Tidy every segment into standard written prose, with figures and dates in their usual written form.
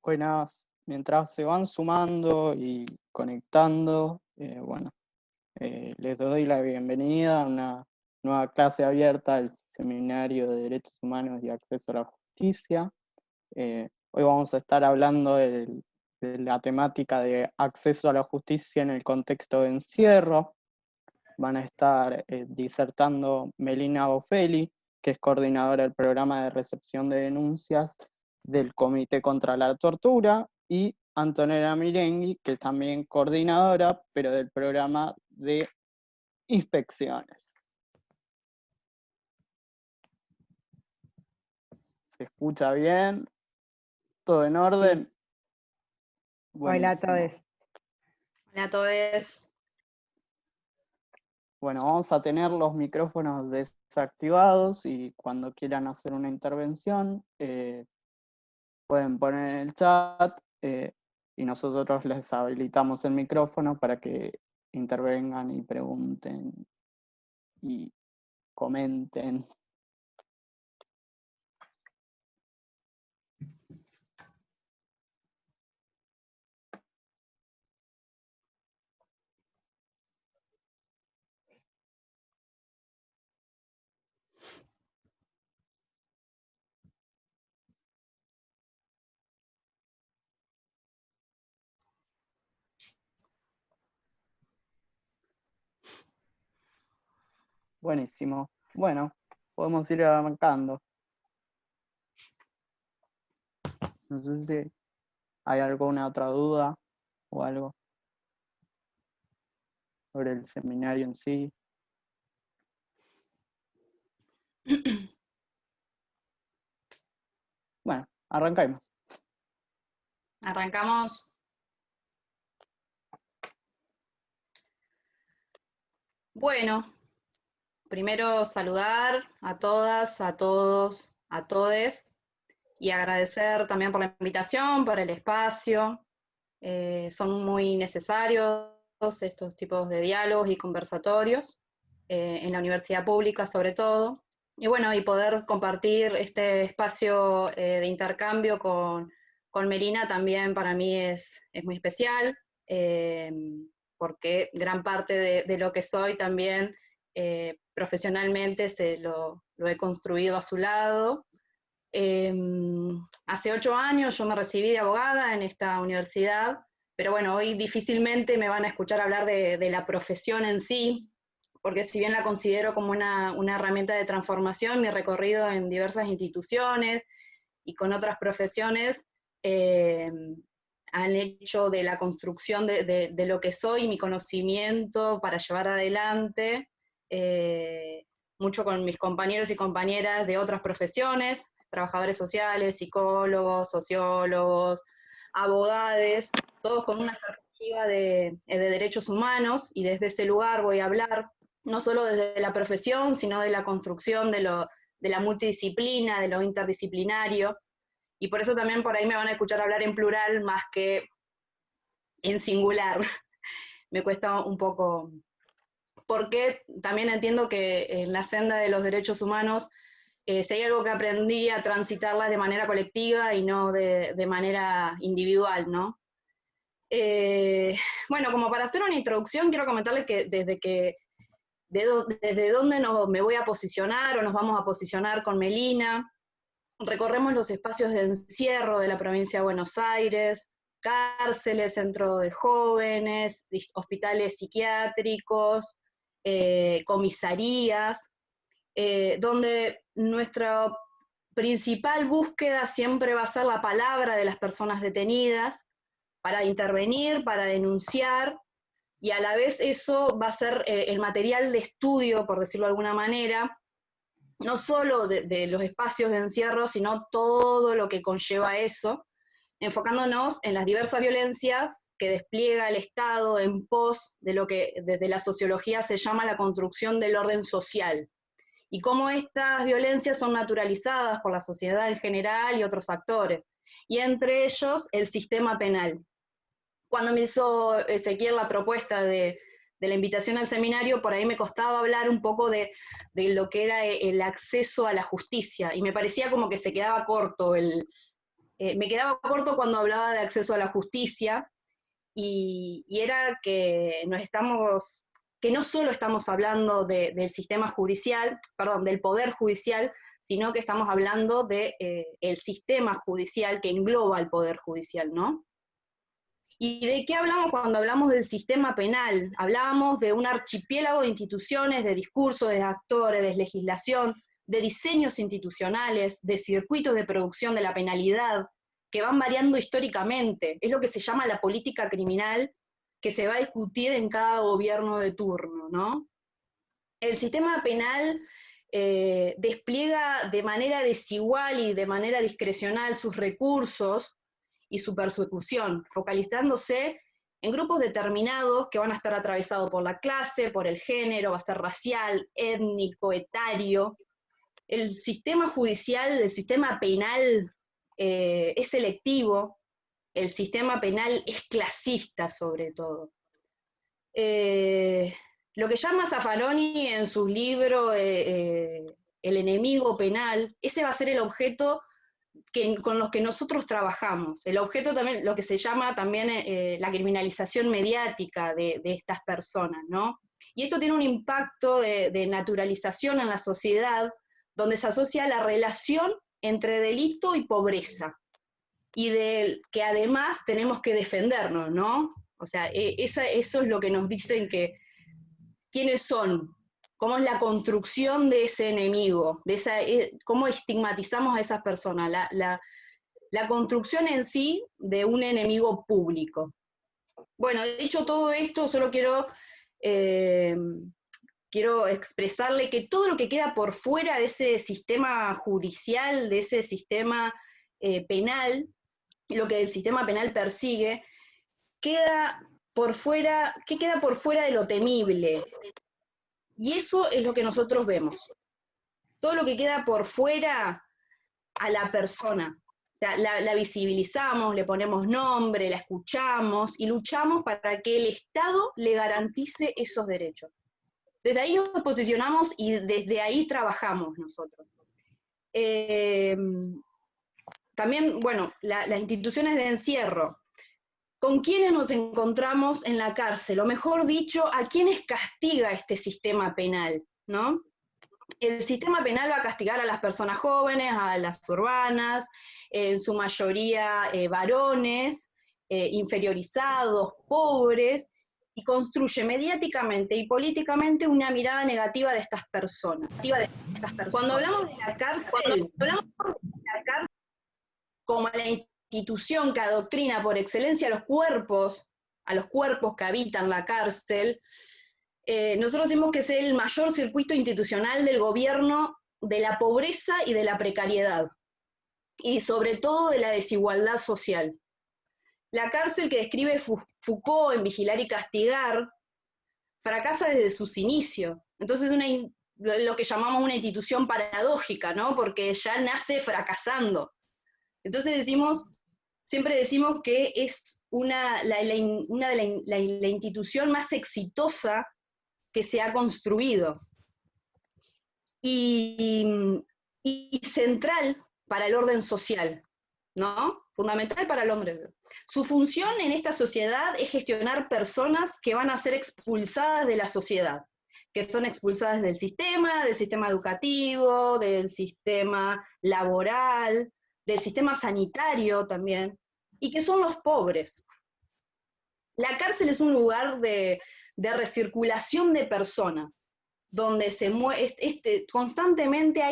Buenas, mientras se van sumando y conectando, les doy la bienvenida a una nueva clase abierta del Seminario de Derechos Humanos y Acceso a la Justicia. Hoy vamos a estar hablando de la temática de acceso a la justicia en el contexto de encierro. Van a estar disertando Melina Bofelli, que es coordinadora del programa de recepción de denuncias del Comité contra la Tortura, y Antonella Mirengui, que es también coordinadora, pero del programa de inspecciones. ¿Se escucha bien? ¿Todo en orden? Sí. Buenísimo. Hola a todos. Hola a todos. Bueno, vamos a tener los micrófonos desactivados y cuando quieran hacer una intervención, pueden poner en el chat y nosotros les habilitamos el micrófono para que intervengan y pregunten y comenten. Buenísimo. Bueno, podemos ir arrancando. No sé si hay alguna otra duda o algo sobre el seminario en sí. Bueno, arrancamos. Arrancamos. Bueno, primero saludar a todas, a todos, a todes y agradecer también por la invitación, por el espacio. Son muy necesarios estos tipos de diálogos y conversatorios, en la universidad pública sobre todo. Y bueno, y poder compartir este espacio de intercambio con Melina también para mí es muy especial, porque gran parte de lo que soy también profesionalmente lo he construido a su lado. Hace 8 años yo me recibí de abogada en esta universidad, pero bueno, hoy difícilmente me van a escuchar hablar de la profesión en sí, porque si bien la considero como una herramienta de transformación, mi recorrido en diversas instituciones y con otras profesiones han hecho de la construcción de lo que soy, mi conocimiento para llevar adelante, mucho con mis compañeros y compañeras de otras profesiones, trabajadores sociales, psicólogos, sociólogos, abogados, todos con una perspectiva de derechos humanos, y desde ese lugar voy a hablar no solo desde la profesión, sino de la construcción de la multidisciplina, de lo interdisciplinario, y por eso también por ahí me van a escuchar hablar en plural más que en singular. Me cuesta un poco, porque también entiendo que en la senda de los derechos humanos, si hay algo que aprendí a transitarla de manera colectiva y no de manera individual, ¿no? Bueno, como para hacer una introducción, quiero comentarles que desde dónde me voy a posicionar o nos vamos a posicionar con Melina. Recorremos los espacios de encierro de la provincia de Buenos Aires, cárceles, centros de jóvenes, hospitales psiquiátricos, comisarías, donde nuestra principal búsqueda siempre va a ser la palabra de las personas detenidas para intervenir, para denunciar, y a la vez eso va a ser el material de estudio, por decirlo de alguna manera, no solo de los espacios de encierro, sino todo lo que conlleva eso, enfocándonos en las diversas violencias que despliega el Estado en pos de lo que desde la sociología se llama la construcción del orden social, y cómo estas violencias son naturalizadas por la sociedad en general y otros actores, y entre ellos el sistema penal. Cuando me hizo Ezequiel la propuesta de la invitación al seminario, por ahí me costaba hablar un poco de lo que era el acceso a la justicia, y me parecía como que se quedaba corto me quedaba corto cuando hablaba de acceso a la justicia, y era que que no solo estamos hablando del sistema judicial, perdón, del poder judicial, sino que estamos hablando de el sistema judicial que engloba el poder judicial, ¿no? ¿Y de qué hablamos cuando hablamos del sistema penal? Hablábamos de un archipiélago de instituciones, de discursos, de actores, de legislación, de diseños institucionales, de circuitos de producción de la penalidad, que van variando históricamente. Es lo que se llama la política criminal, que se va a discutir en cada gobierno de turno, ¿no? El sistema penal despliega de manera desigual y de manera discrecional sus recursos y su persecución, focalizándose en grupos determinados que van a estar atravesados por la clase, por el género, va a ser racial, étnico, etario. El sistema judicial, el sistema penal es selectivo, el sistema penal es clasista sobre todo. Lo que llama Zaffaroni en su libro El enemigo penal, ese va a ser el objeto con los que nosotros trabajamos. El objeto también, lo que se llama también la criminalización mediática de estas personas, ¿no? Y esto tiene un impacto de naturalización en la sociedad, donde se asocia la relación entre delito y pobreza, y que además tenemos que defendernos, ¿no? O sea, eso es lo que nos dicen quiénes son, cómo es la construcción de ese enemigo, cómo estigmatizamos a esas personas, la construcción en sí de un enemigo público. Bueno, dicho todo esto, solo quiero expresarle que todo lo que queda por fuera de ese sistema judicial, de ese sistema penal, lo que el sistema penal persigue, queda por fuera de lo temible. Y eso es lo que nosotros vemos. Todo lo que queda por fuera a la persona. O sea, la visibilizamos, le ponemos nombre, la escuchamos y luchamos para que el Estado le garantice esos derechos. Desde ahí nos posicionamos y desde ahí trabajamos nosotros. También, bueno, las instituciones de encierro. ¿Con quiénes nos encontramos en la cárcel? O mejor dicho, ¿a quiénes castiga este sistema penal? ¿No? El sistema penal va a castigar a las personas jóvenes, a las urbanas, en su mayoría varones, inferiorizados, pobres, y construye mediáticamente y políticamente una mirada negativa de estas personas. Cuando hablamos de la cárcel, como la institución que adoctrina por excelencia a los cuerpos que habitan la cárcel, nosotros decimos que es el mayor circuito institucional del gobierno de la pobreza y de la precariedad, y sobre todo de la desigualdad social. La cárcel que describe Foucault en Vigilar y Castigar fracasa desde sus inicios. Entonces lo que llamamos una institución paradójica, ¿no? Porque ya nace fracasando. Entonces siempre decimos que es la institución más exitosa que se ha construido y central para el orden social, ¿no? Fundamental para el hombre. Su función en esta sociedad es gestionar personas que van a ser expulsadas de la sociedad, que son expulsadas del sistema educativo, del sistema laboral, del sistema sanitario también, y que son los pobres. La cárcel es un lugar de recirculación de personas, donde constantemente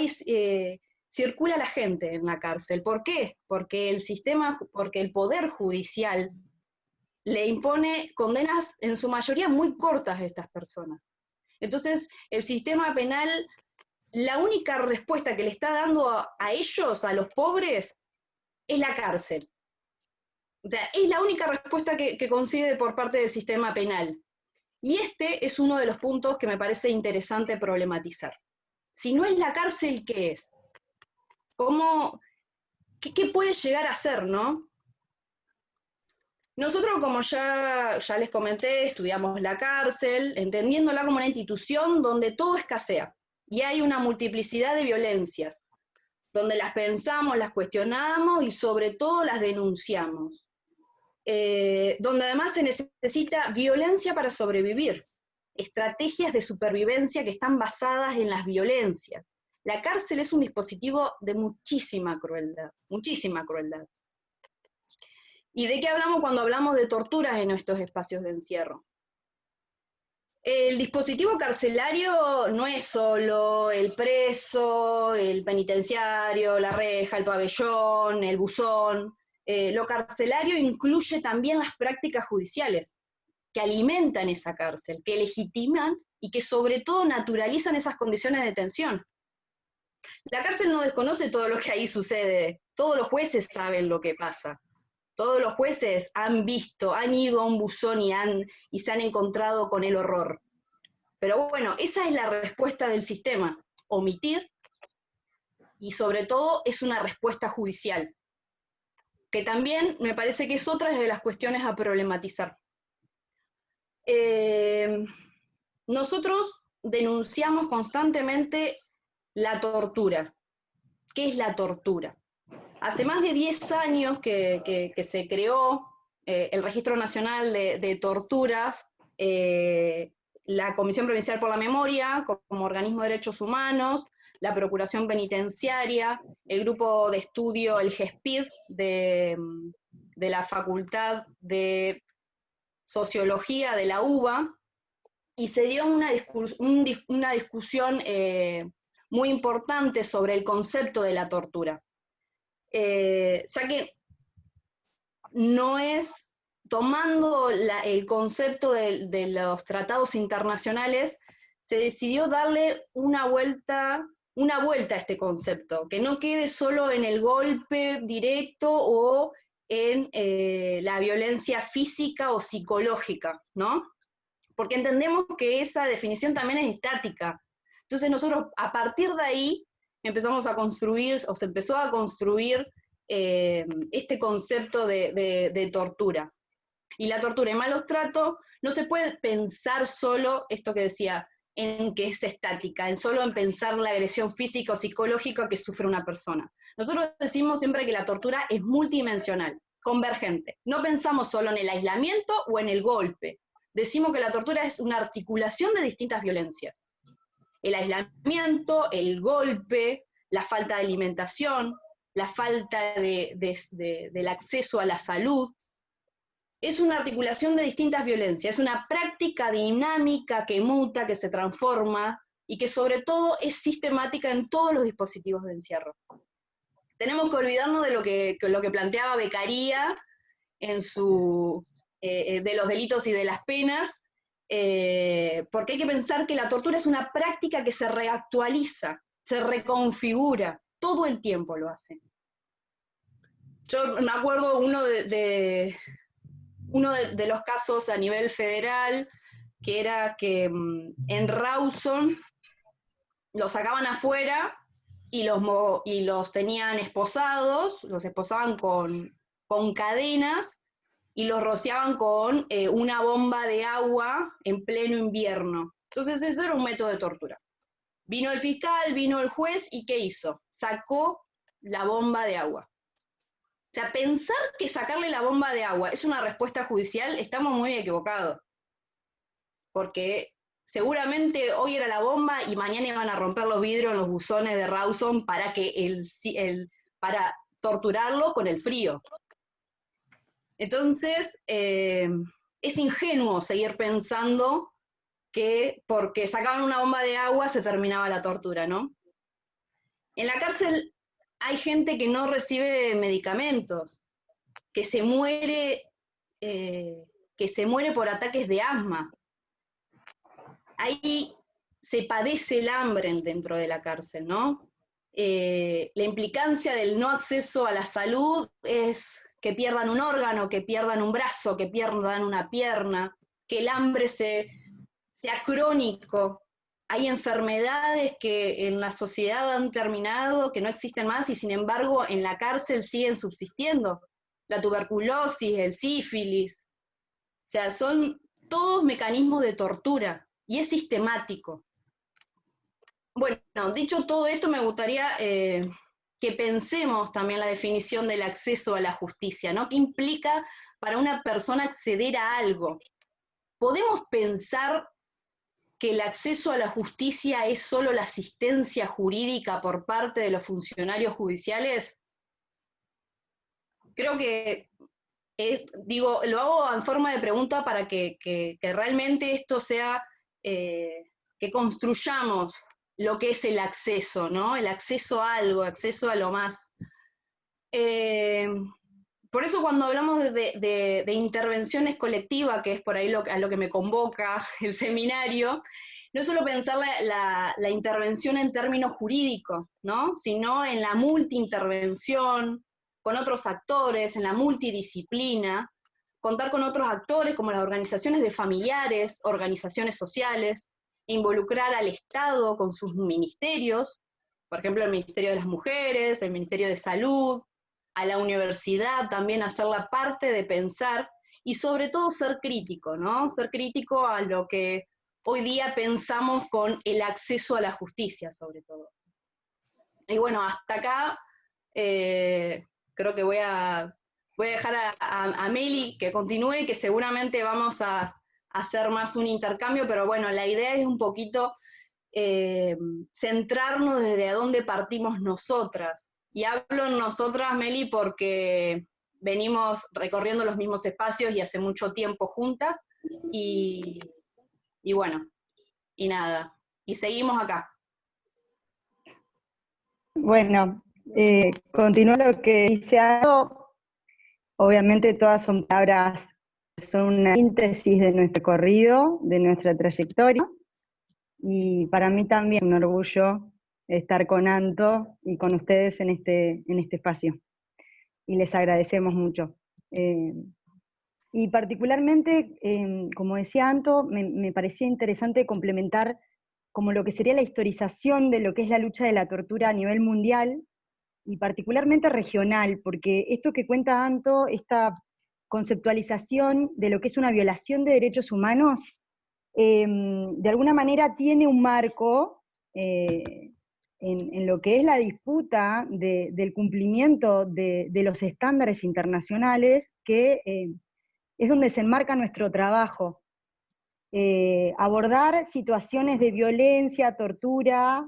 circula la gente en la cárcel. ¿Por qué? Porque el Poder Judicial le impone condenas en su mayoría muy cortas a estas personas. Entonces, el sistema penal, la única respuesta que le está dando a ellos, a los pobres, es la cárcel. O sea, es la única respuesta que concede por parte del sistema penal. Y este es uno de los puntos que me parece interesante problematizar. Si no es la cárcel, ¿qué es? ¿Qué puede llegar a ser, no? Nosotros, como ya les comenté, estudiamos la cárcel, entendiéndola como una institución donde todo escasea, y hay una multiplicidad de violencias, donde las pensamos, las cuestionamos y sobre todo las denunciamos. Donde además se necesita violencia para sobrevivir, estrategias de supervivencia que están basadas en las violencias. La cárcel es un dispositivo de muchísima crueldad, muchísima crueldad. ¿Y de qué hablamos cuando hablamos de torturas en estos espacios de encierro? El dispositivo carcelario no es solo el preso, el penitenciario, la reja, el pabellón, el buzón. Lo carcelario incluye también las prácticas judiciales que alimentan esa cárcel, que legitiman y que sobre todo naturalizan esas condiciones de detención. La cárcel no desconoce todo lo que ahí sucede, todos los jueces saben lo que pasa. Todos los jueces han visto, han ido a un buzón y se han encontrado con el horror. Pero bueno, esa es la respuesta del sistema, omitir, y sobre todo es una respuesta judicial, que también me parece que es otra de las cuestiones a problematizar. Nosotros denunciamos constantemente la tortura. ¿Qué es la tortura? Hace más de 10 años que se creó el Registro Nacional de Torturas, la Comisión Provincial por la Memoria, como organismo de derechos humanos, la Procuración Penitenciaria, el grupo de estudio, el GESPID, de la Facultad de Sociología de la UBA, y se dio una discusión muy importante sobre el concepto de la tortura. Ya que no es, tomando el concepto de los tratados internacionales, se decidió darle una vuelta a este concepto, que no quede solo en el golpe directo o en la violencia física o psicológica, ¿no? Porque entendemos que esa definición también es estática. Entonces nosotros, a partir de ahí, empezamos a construir, o se empezó a construir este concepto de tortura. Y la tortura y malos tratos no se puede pensar solo, esto que decía, en que es estática, solo en pensar la agresión física o psicológica que sufre una persona. Nosotros decimos siempre que la tortura es multidimensional, convergente. No pensamos solo en el aislamiento o en el golpe. Decimos que la tortura es una articulación de distintas violencias. El aislamiento, el golpe, la falta de alimentación, la falta del acceso a la salud, es una articulación de distintas violencias, es una práctica dinámica que muta, que se transforma y que sobre todo es sistemática en todos los dispositivos de encierro. Tenemos que olvidarnos de lo que planteaba Beccaria en su de los delitos y de las penas, porque hay que pensar que la tortura es una práctica que se reactualiza, se reconfigura, todo el tiempo lo hace. Yo me acuerdo uno de los casos a nivel federal, que era que en Rawson los sacaban afuera y los tenían esposados, los esposaban con cadenas y los rociaban con una bomba de agua en pleno invierno. Entonces eso era un método de tortura. Vino el fiscal, vino el juez, ¿y qué hizo? Sacó la bomba de agua. O sea, pensar que sacarle la bomba de agua es una respuesta judicial, estamos muy equivocados. Porque seguramente hoy era la bomba y mañana iban a romper los vidrios en los buzones de Rawson para torturarlo con el frío. Entonces, es ingenuo seguir pensando que porque sacaban una bomba de agua se terminaba la tortura, ¿no? En la cárcel hay gente que no recibe medicamentos, que se muere por ataques de asma. Ahí se padece el hambre dentro de la cárcel, ¿no? La implicancia del no acceso a la salud es que pierdan un órgano, que pierdan un brazo, que pierdan una pierna, que el hambre sea crónico. Hay enfermedades que en la sociedad han terminado, que no existen más, y sin embargo en la cárcel siguen subsistiendo. La tuberculosis, el sífilis. O sea, son todos mecanismos de tortura, y es sistemático. Bueno, dicho todo esto, me gustaría que pensemos también la definición del acceso a la justicia, ¿no? ¿Qué implica para una persona acceder a algo? ¿Podemos pensar que el acceso a la justicia es solo la asistencia jurídica por parte de los funcionarios judiciales? Creo que, digo, lo hago en forma de pregunta para que realmente esto sea, que construyamos lo que es el acceso, ¿no? El acceso a algo, acceso a lo más. Por eso cuando hablamos de intervenciones colectivas, que es por ahí a lo que me convoca el seminario, no es solo pensar la intervención en términos jurídicos, ¿no? Sino en la multiintervención, con otros actores, en la multidisciplina, contar con otros actores como las organizaciones de familiares, organizaciones sociales, involucrar al Estado con sus ministerios, por ejemplo, el Ministerio de las Mujeres, el Ministerio de Salud, a la universidad también hacerla parte de pensar y sobre todo ser crítico, ¿no? Ser crítico a lo que hoy día pensamos con el acceso a la justicia, sobre todo. Y bueno, hasta acá creo que voy a dejar a Meli que continúe, que seguramente vamos a hacer más un intercambio, pero bueno, la idea es un poquito centrarnos desde a dónde partimos nosotras. Y hablo en nosotras, Meli, porque venimos recorriendo los mismos espacios y hace mucho tiempo juntas, y, y bueno, y nada, y seguimos acá. Bueno, continúo lo que dice Ado. Obviamente todas son palabras, son una síntesis de nuestro recorrido, de nuestra trayectoria, y para mí también es un orgullo estar con Anto y con ustedes en este espacio, y les agradecemos mucho. Y particularmente, como decía Anto, me parecía interesante complementar como lo que sería la historización de lo que es la lucha de la tortura a nivel mundial, y particularmente regional, porque esto que cuenta Anto, esta conceptualización de lo que es una violación de derechos humanos, de alguna manera tiene un marco en lo que es la disputa del cumplimiento de los estándares internacionales, que es donde se enmarca nuestro trabajo. Abordar situaciones de violencia, tortura,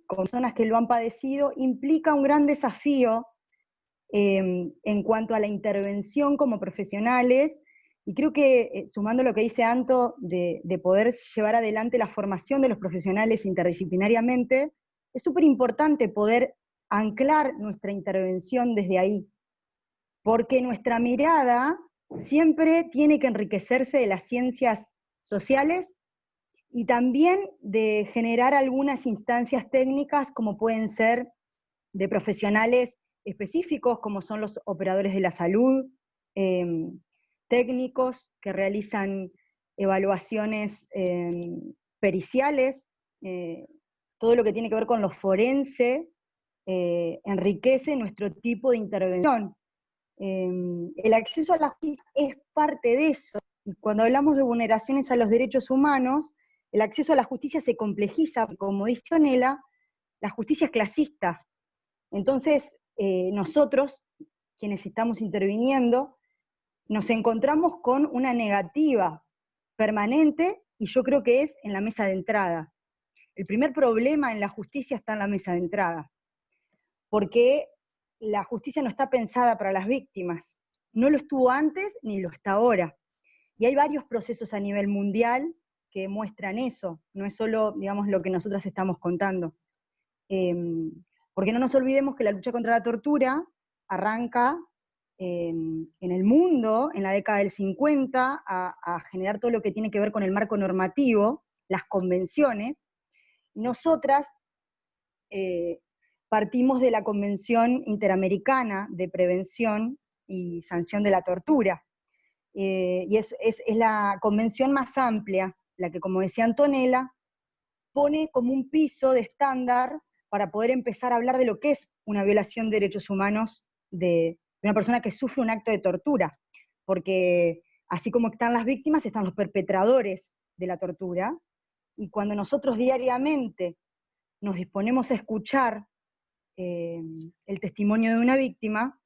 con personas que lo han padecido, implica un gran desafío en cuanto a la intervención como profesionales, y creo que, sumando lo que dice Anto, de poder llevar adelante la formación de los profesionales interdisciplinariamente, es súper importante poder anclar nuestra intervención desde ahí, porque nuestra mirada siempre tiene que enriquecerse de las ciencias sociales y también de generar algunas instancias técnicas como pueden ser de profesionales específicos, como son los operadores de la salud, técnicos que realizan evaluaciones periciales, todo lo que tiene que ver con lo forense, enriquece nuestro tipo de intervención. El acceso a la justicia es parte de eso, y cuando hablamos de vulneraciones a los derechos humanos, el acceso a la justicia se complejiza, como dice Onela, la justicia es clasista. Entonces, nosotros, quienes estamos interviniendo, nos encontramos con una negativa permanente, y yo creo que es en la mesa de entrada. El primer problema en la justicia está en la mesa de entrada, porque la justicia no está pensada para las víctimas, no lo estuvo antes ni lo está ahora. Y hay varios procesos a nivel mundial que muestran eso, no es solo, digamos, lo que nosotras estamos contando. Porque no nos olvidemos que la lucha contra la tortura arranca en el mundo, en la década del 50, a generar todo lo que tiene que ver con el marco normativo, las convenciones. Nosotras partimos de la Convención Interamericana de Prevención y Sanción de la Tortura, y es la convención más amplia, la que, como decía Antonella, pone como un piso de estándar para poder empezar a hablar de lo que es una violación de derechos humanos de una persona que sufre un acto de tortura, porque así como están las víctimas, están los perpetradores de la tortura, y cuando nosotros diariamente nos disponemos a escuchar el testimonio de una víctima,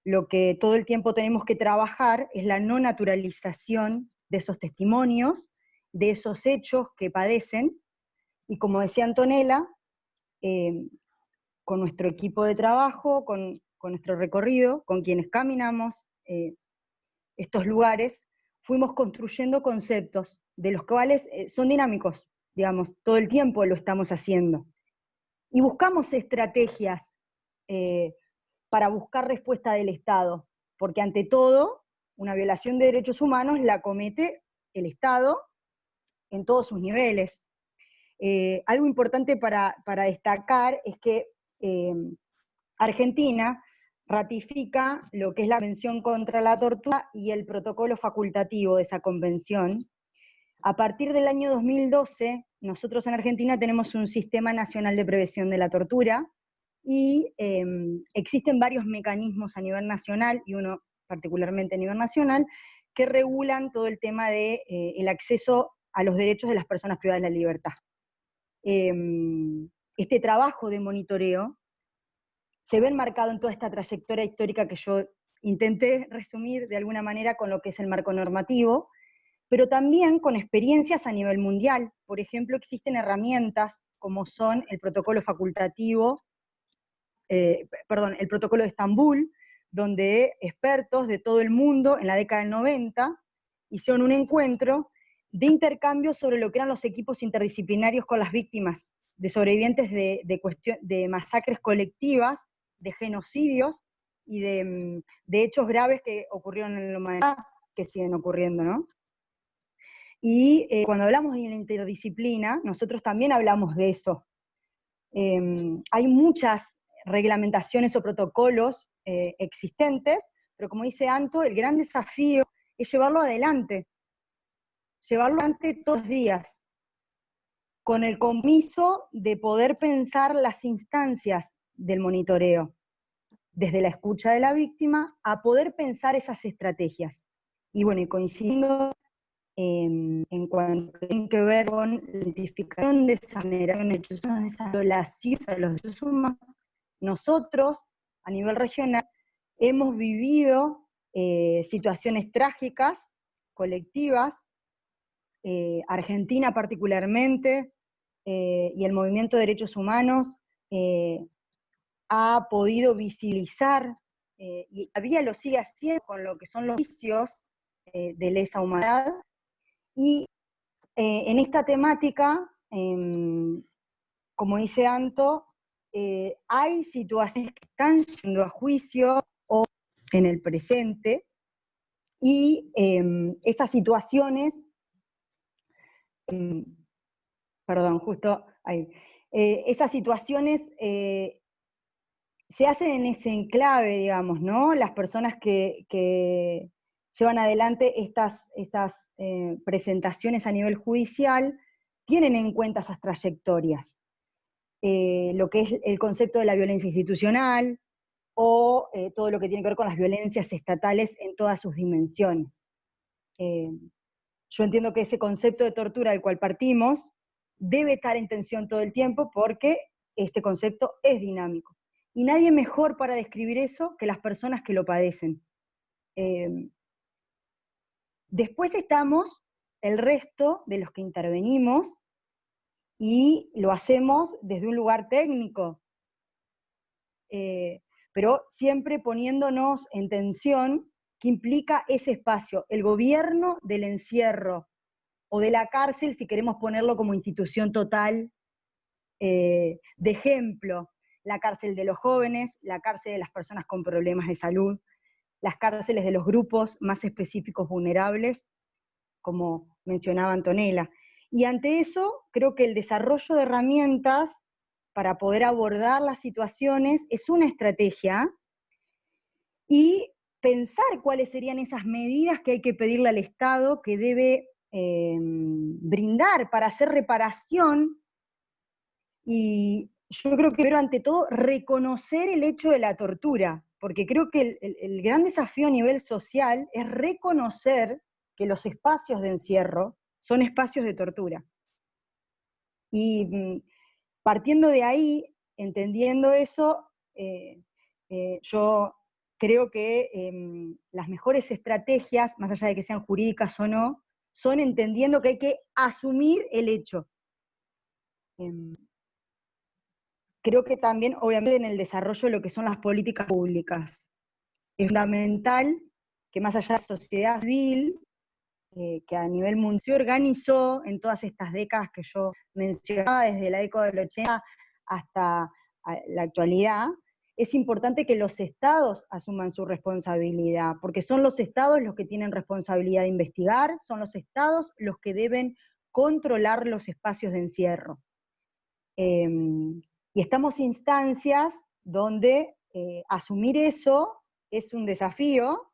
lo que todo el tiempo tenemos que trabajar es la no naturalización de esos testimonios, de esos hechos que padecen, y como decía Antonella, con nuestro equipo de trabajo, con nuestro recorrido, con quienes caminamos estos lugares, fuimos construyendo conceptos, de los cuales son dinámicos, digamos, todo el tiempo lo estamos haciendo. Y buscamos estrategias para buscar respuesta del Estado, porque ante todo, una violación de derechos humanos la comete el Estado en todos sus niveles. Algo importante para destacar es que Argentina ratifica lo que es la Convención contra la Tortura y el protocolo facultativo de esa convención. A partir del año 2012, nosotros en Argentina tenemos un Sistema Nacional de Prevención de la Tortura, y existen varios mecanismos a nivel nacional, y uno particularmente a nivel nacional, que regulan todo el tema de el acceso a los derechos de las personas privadas de la libertad. Este trabajo de monitoreo se ve enmarcado en toda esta trayectoria histórica que yo intenté resumir de alguna manera con lo que es el marco normativo, pero también con experiencias a nivel mundial. Por ejemplo, existen herramientas como son el protocolo facultativo, el protocolo de Estambul, donde expertos de todo el mundo en la década del 90 hicieron un encuentro de intercambio sobre lo que eran los equipos interdisciplinarios con las víctimas, de sobrevivientes de masacres colectivas, de genocidios y de hechos graves que ocurrieron en la humanidad, que siguen ocurriendo, ¿no? Y cuando hablamos de la interdisciplina, nosotros también hablamos de eso. Hay muchas reglamentaciones o protocolos existentes, pero como dice Anto, el gran desafío es llevarlo adelante todos los días, con el compromiso de poder pensar las instancias del monitoreo, desde la escucha de la víctima a poder pensar esas estrategias. Y bueno, y coincidiendo en cuanto tiene que ver con la identificación de esa generación de hechos, de esa violación de los derechos humanos, nosotros, a nivel regional, hemos vivido situaciones trágicas, colectivas, Argentina particularmente, y el movimiento de derechos humanos ha podido visibilizar, y todavía lo sigue haciendo con lo que son los vicios de lesa humanidad, y en esta temática, como dice Anto, hay situaciones que están yendo a juicio o en el presente, y esas situaciones, perdón, justo ahí, esas situaciones se hacen en ese enclave, digamos, ¿no? Las personas que llevan adelante estas presentaciones a nivel judicial tienen en cuenta esas trayectorias. Lo que es el concepto de la violencia institucional, o todo lo que tiene que ver con las violencias estatales en todas sus dimensiones. Yo entiendo que ese concepto de tortura del cual partimos debe estar en tensión todo el tiempo, porque este concepto es dinámico. Y nadie mejor para describir eso que las personas que lo padecen. Después estamos el resto de los que intervenimos, y lo hacemos desde un lugar técnico, pero siempre poniéndonos en tensión que implica ese espacio, el gobierno del encierro, o de la cárcel, si queremos ponerlo como institución total, de ejemplo, la cárcel de los jóvenes, la cárcel de las personas con problemas de salud, las cárceles de los grupos más específicos vulnerables, como mencionaba Antonella. Y ante eso, creo que el desarrollo de herramientas para poder abordar las situaciones es una estrategia, y pensar cuáles serían esas medidas que hay que pedirle al Estado, que debe brindar para hacer reparación, y yo creo que, pero ante todo, reconocer el hecho de la tortura, porque creo que el gran desafío a nivel social es reconocer que los espacios de encierro son espacios de tortura. Y partiendo de ahí, entendiendo eso, Yo creo que las mejores estrategias, más allá de que sean jurídicas o no, son entendiendo que hay que asumir el hecho. Creo que también, obviamente, en el desarrollo de lo que son las políticas públicas, es fundamental que más allá de la sociedad civil, que a nivel mundial se organizó en todas estas décadas que yo mencionaba, desde la década del 80 hasta la actualidad, es importante que los estados asuman su responsabilidad, porque son los estados los que tienen responsabilidad de investigar, son los estados los que deben controlar los espacios de encierro. Y estamos en instancias donde asumir eso es un desafío,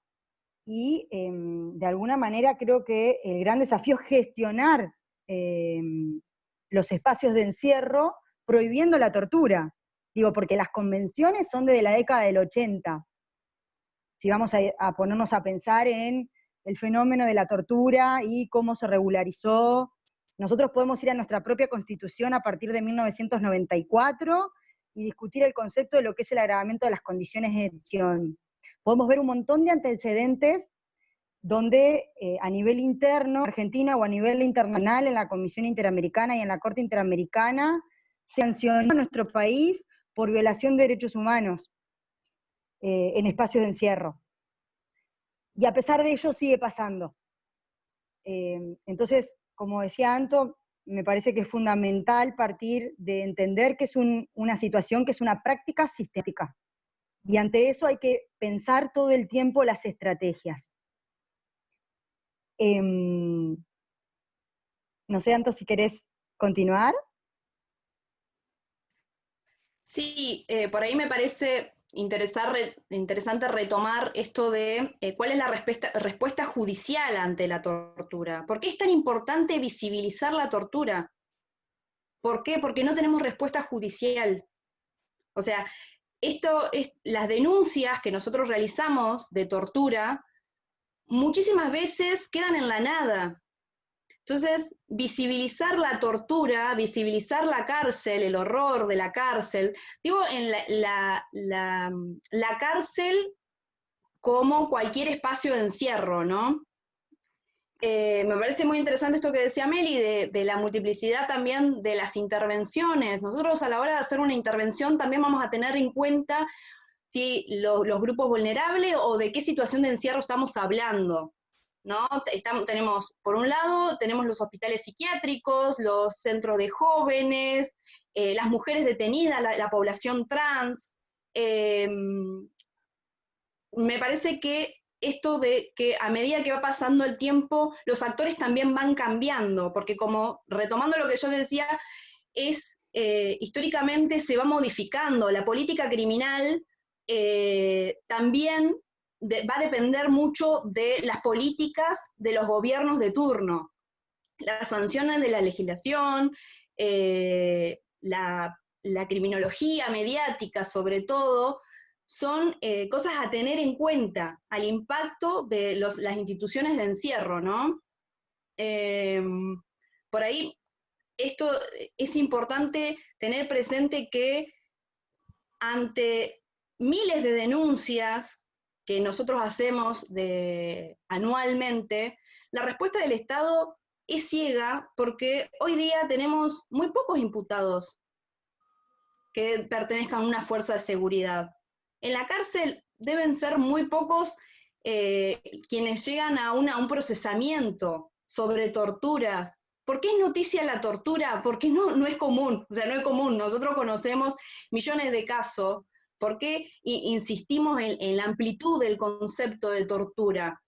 y de alguna manera creo que el gran desafío es gestionar los espacios de encierro prohibiendo la tortura. Digo, porque las convenciones son desde la década del 80. Si vamos a ponernos a pensar en el fenómeno de la tortura y cómo se regularizó, nosotros podemos ir a nuestra propia Constitución a partir de 1994 y discutir el concepto de lo que es el agravamiento de las condiciones de detención. Podemos ver un montón de antecedentes donde a nivel interno, Argentina, o a nivel internacional, en la Comisión Interamericana y en la Corte Interamericana, se sancionó a nuestro país por violación de derechos humanos en espacios de encierro. Y a pesar de ello sigue pasando. Entonces, como decía Anto, me parece que es fundamental partir de entender que es una situación, que es una práctica sistemática. Y ante eso hay que pensar todo el tiempo las estrategias. No sé, Anto, si querés continuar. Sí, por ahí me parece interesante retomar esto de cuál es la respuesta judicial ante la tortura. ¿Por qué es tan importante visibilizar la tortura? ¿Por qué? Porque no tenemos respuesta judicial. O sea, las denuncias que nosotros realizamos de tortura muchísimas veces quedan en la nada. Entonces, visibilizar la tortura, visibilizar la cárcel, el horror de la cárcel, digo, en la cárcel como cualquier espacio de encierro, ¿no? Me parece muy interesante esto que decía Meli, de la multiplicidad también de las intervenciones. Nosotros a la hora de hacer una intervención también vamos a tener en cuenta si los grupos vulnerables o de qué situación de encierro estamos hablando, ¿no? Tenemos, por un lado, tenemos los hospitales psiquiátricos, los centros de jóvenes, las mujeres detenidas, la población trans. Me parece que esto de que a medida que va pasando el tiempo, los actores también van cambiando, porque como retomando lo que yo decía, históricamente se va modificando, la política criminal también va a depender mucho de las políticas de los gobiernos de turno, las sanciones de la legislación, la criminología mediática sobre todo, son cosas a tener en cuenta al impacto de las instituciones de encierro, ¿no? Por ahí, esto es importante tener presente que ante miles de denuncias que nosotros hacemos anualmente, la respuesta del Estado es ciega porque hoy día tenemos muy pocos imputados que pertenezcan a una fuerza de seguridad. En la cárcel deben ser muy pocos quienes llegan a un procesamiento sobre torturas. ¿Por qué es noticia la tortura? Porque no es común, o sea, no es común. Nosotros conocemos millones de casos. ¿Por qué insistimos en la amplitud del concepto de tortura?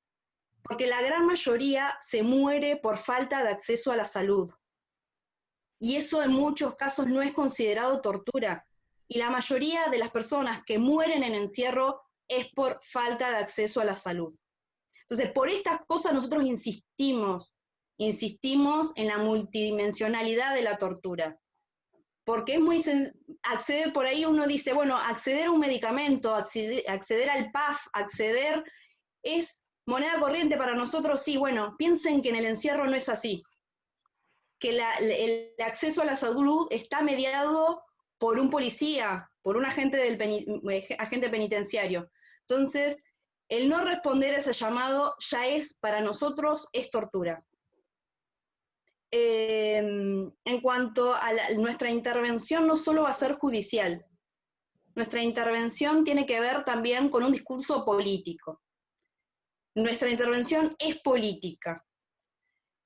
Porque la gran mayoría se muere por falta de acceso a la salud. Y eso en muchos casos no es considerado tortura. Y la mayoría de las personas que mueren en encierro es por falta de acceso a la salud. Entonces, por estas cosas nosotros insistimos en la multidimensionalidad de la tortura. Porque es muy acceder, por ahí uno dice, bueno, acceder a un medicamento, acceder al PAF, acceder es moneda corriente para nosotros, sí, bueno, piensen que en el encierro no es así. Que el acceso a la salud está mediado por un policía, por un agente penitenciario. Entonces, el no responder a ese llamado ya es, para nosotros, es tortura. En cuanto a nuestra intervención, no solo va a ser judicial, nuestra intervención tiene que ver también con un discurso político. Nuestra intervención es política.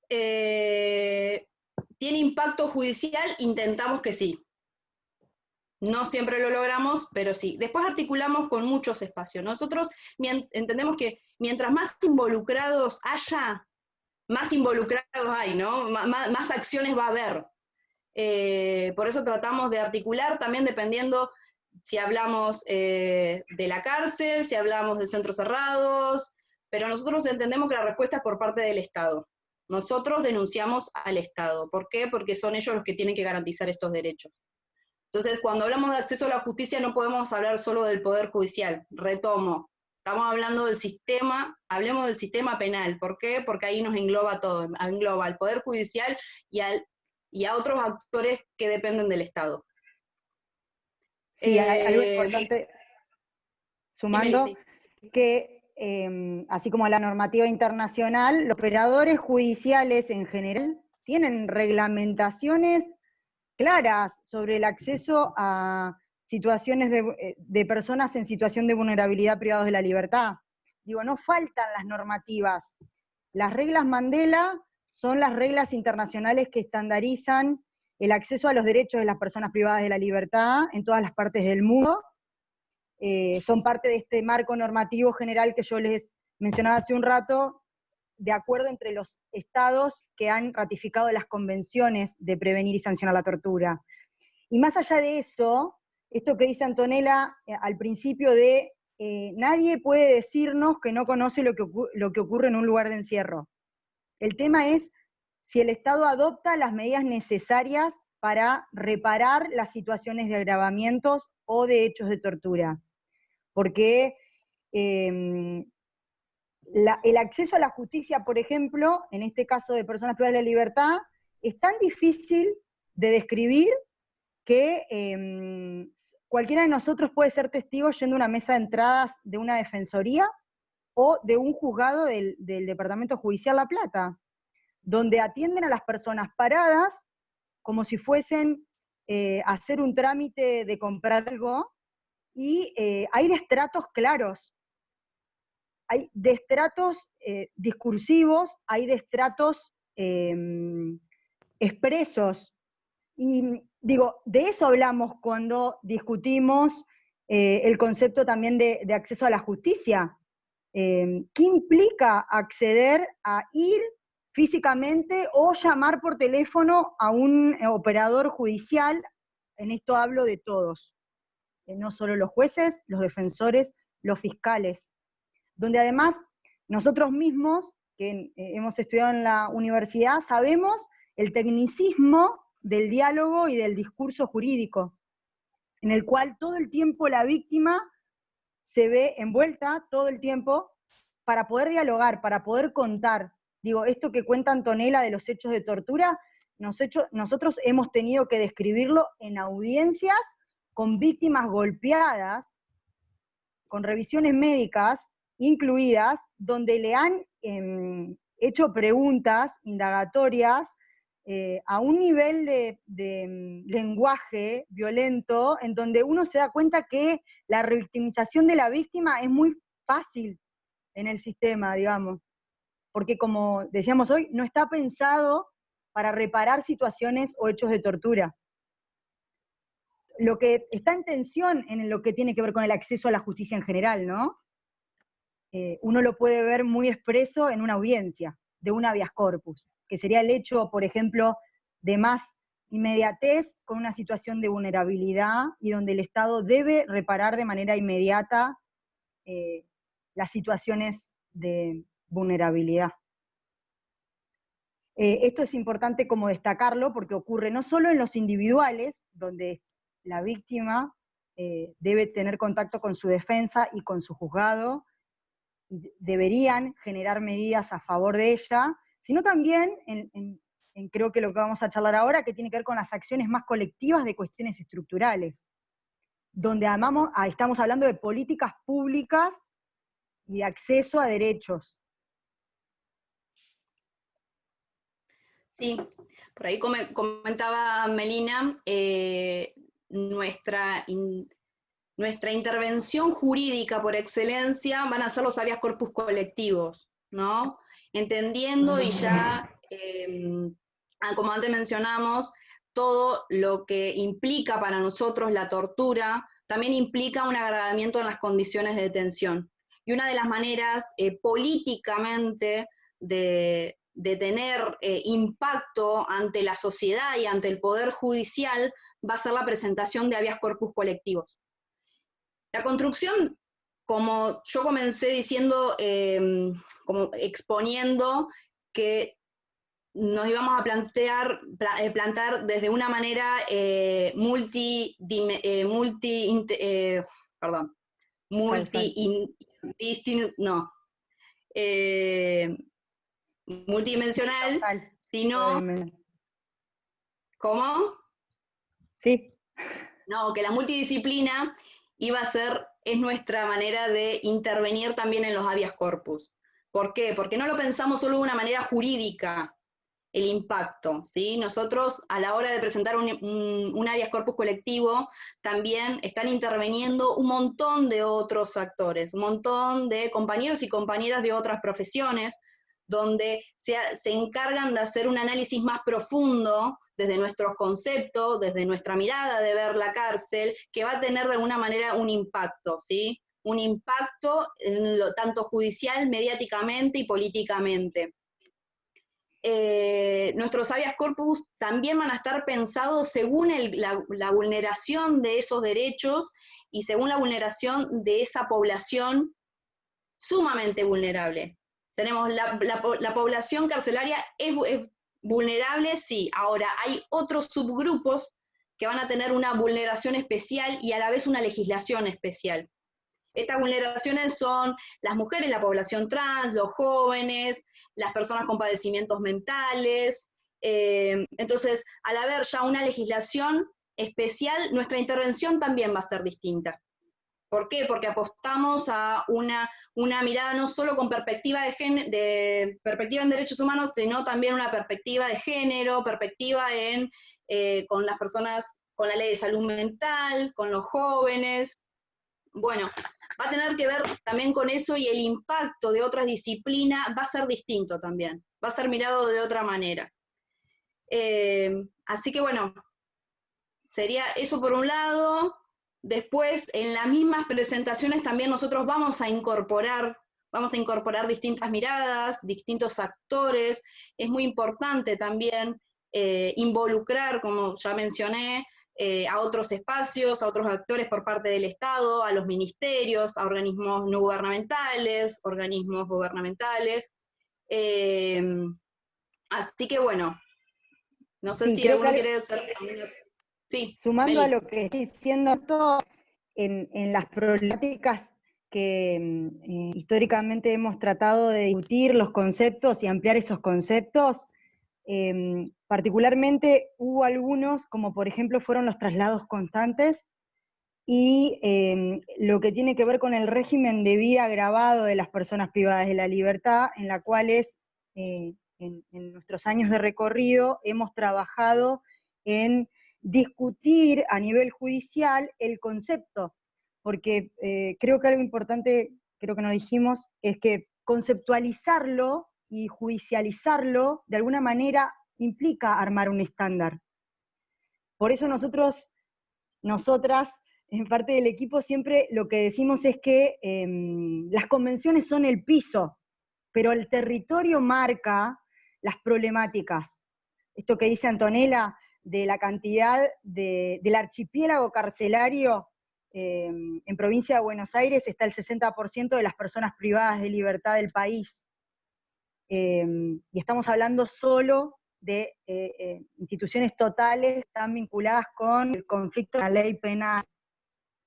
¿Tiene impacto judicial? Intentamos que sí. No siempre lo logramos, pero sí. Después articulamos con muchos espacios. Nosotros entendemos que mientras más involucrados haya, más involucrados hay, ¿no? Más acciones va a haber. Por eso tratamos de articular también dependiendo si hablamos de la cárcel, si hablamos de centros cerrados, pero nosotros entendemos que la respuesta es por parte del Estado. Nosotros denunciamos al Estado. ¿Por qué? Porque son ellos los que tienen que garantizar estos derechos. Entonces, cuando hablamos de acceso a la justicia, no podemos hablar solo del Poder Judicial. Retomo, estamos hablando del sistema, hablemos del sistema penal. ¿Por qué? Porque ahí nos engloba todo, engloba al Poder Judicial y a otros actores que dependen del Estado. Sí, hay algo importante, sumando, que así como la normativa internacional, los operadores judiciales en general tienen reglamentaciones claras sobre el acceso a situaciones de personas en situación de vulnerabilidad privados de la libertad. Digo, no faltan las normativas. Las reglas Mandela son las reglas internacionales que estandarizan el acceso a los derechos de las personas privadas de la libertad en todas las partes del mundo. Son parte de este marco normativo general que yo les mencionaba hace un rato, de acuerdo entre los estados que han ratificado las convenciones de prevenir y sancionar la tortura. Y más allá de eso, esto que dice Antonella al principio de nadie puede decirnos que no conoce lo que ocurre en un lugar de encierro. El tema es si el Estado adopta las medidas necesarias para reparar las situaciones de agravamientos o de hechos de tortura. Porque el acceso a la justicia, por ejemplo, en este caso de personas privadas de la libertad, es tan difícil de describir que cualquiera de nosotros puede ser testigo yendo a una mesa de entradas de una defensoría o de un juzgado del Departamento Judicial La Plata, donde atienden a las personas paradas como si fuesen a hacer un trámite de comprar algo, y hay destratos claros. Hay destratos discursivos, hay destratos expresos. Y digo, de eso hablamos cuando discutimos el concepto también de acceso a la justicia. ¿Qué implica acceder a ir físicamente o llamar por teléfono a un operador judicial? En esto hablo de todos, no solo los jueces, los defensores, los fiscales, donde además nosotros mismos, que hemos estudiado en la universidad, sabemos el tecnicismo del diálogo y del discurso jurídico, en el cual todo el tiempo la víctima se ve envuelta, todo el tiempo, para poder dialogar, para poder contar. Digo, esto que cuenta Antonella de los hechos de tortura, nosotros hemos tenido que describirlo en audiencias con víctimas golpeadas, con revisiones médicas incluidas, donde le han hecho preguntas indagatorias a un nivel de lenguaje violento, en donde uno se da cuenta que la revictimización de la víctima es muy fácil en el sistema, digamos, porque como decíamos hoy, no está pensado para reparar situaciones o hechos de tortura. Lo que está en tensión en lo que tiene que ver con el acceso a la justicia en general, ¿no? Uno lo puede ver muy expreso en una audiencia de un habeas corpus, que sería el hecho, por ejemplo, de más inmediatez con una situación de vulnerabilidad y donde el Estado debe reparar de manera inmediata las situaciones de vulnerabilidad. Esto es importante como destacarlo porque ocurre no solo en los individuales, donde la víctima debe tener contacto con su defensa y con su juzgado, y deberían generar medidas a favor de ella, sino también en creo que lo que vamos a charlar ahora, que tiene que ver con las acciones más colectivas de cuestiones estructurales. donde estamos hablando de políticas públicas y de acceso a derechos. Sí, por ahí comentaba Melina, nuestra intervención jurídica por excelencia van a ser los habeas corpus colectivos, ¿no? Entendiendo y ya, como antes mencionamos, todo lo que implica para nosotros la tortura, también implica un agravamiento en las condiciones de detención. Y una de las maneras políticamente de tener impacto ante la sociedad y ante el Poder Judicial va a ser la presentación de habeas corpus colectivos. La construcción, como yo comencé diciendo, como exponiendo que nos íbamos a plantar desde una manera multidimensional, sino... ¿Cómo? Sí. No, que la multidisciplina es nuestra manera de intervenir también en los habeas corpus. ¿Por qué? Porque no lo pensamos solo de una manera jurídica, el impacto, ¿sí? Nosotros, a la hora de presentar un habeas corpus colectivo, también están interviniendo un montón de otros actores, un montón de compañeros y compañeras de otras profesiones, donde se encargan de hacer un análisis más profundo desde nuestros conceptos, desde nuestra mirada de ver la cárcel, que va a tener de alguna manera un impacto, ¿sí? Un impacto tanto judicial, mediáticamente y políticamente. Nuestros habeas corpus también van a estar pensados según la vulneración de esos derechos y según la vulneración de esa población sumamente vulnerable. Tenemos la población carcelaria es vulnerable, sí. Ahora, hay otros subgrupos que van a tener una vulneración especial y a la vez una legislación especial. Estas vulneraciones son las mujeres, la población trans, los jóvenes, las personas con padecimientos mentales. Entonces, al haber ya una legislación especial, nuestra intervención también va a ser distinta. ¿Por qué? Porque apostamos a una mirada no solo con perspectiva perspectiva en derechos humanos, sino también una perspectiva de género, perspectiva con las personas, con la ley de salud mental, con los jóvenes. Bueno, va a tener que ver también con eso y el impacto de otras disciplinas va a ser distinto también, va a ser mirado de otra manera. Así que bueno, sería eso por un lado. Después, en las mismas presentaciones también nosotros vamos a incorporar distintas miradas, distintos actores. Es muy importante también involucrar, como ya mencioné, a otros espacios, a otros actores por parte del Estado, a los ministerios, a organismos no gubernamentales, organismos gubernamentales. Así que bueno, no sé si alguno quiere hacer... Sí, sumando a lo que estoy diciendo, en las problemáticas que históricamente hemos tratado de discutir los conceptos y ampliar esos conceptos, particularmente hubo algunos, como por ejemplo fueron los traslados constantes y lo que tiene que ver con el régimen de vida agravado de las personas privadas de la libertad, en la cuales en nuestros años de recorrido hemos trabajado en discutir a nivel judicial el concepto, porque creo que algo importante, creo que nos dijimos, es que conceptualizarlo y judicializarlo de alguna manera implica armar un estándar. Por eso nosotras, en parte del equipo, siempre lo que decimos es que las convenciones son el piso, pero el territorio marca las problemáticas. Esto que dice Antonella, de la cantidad del archipiélago carcelario, en provincia de Buenos Aires está el 60% de las personas privadas de libertad del país. Y estamos hablando solo de instituciones totales que están vinculadas con el conflicto de la ley penal.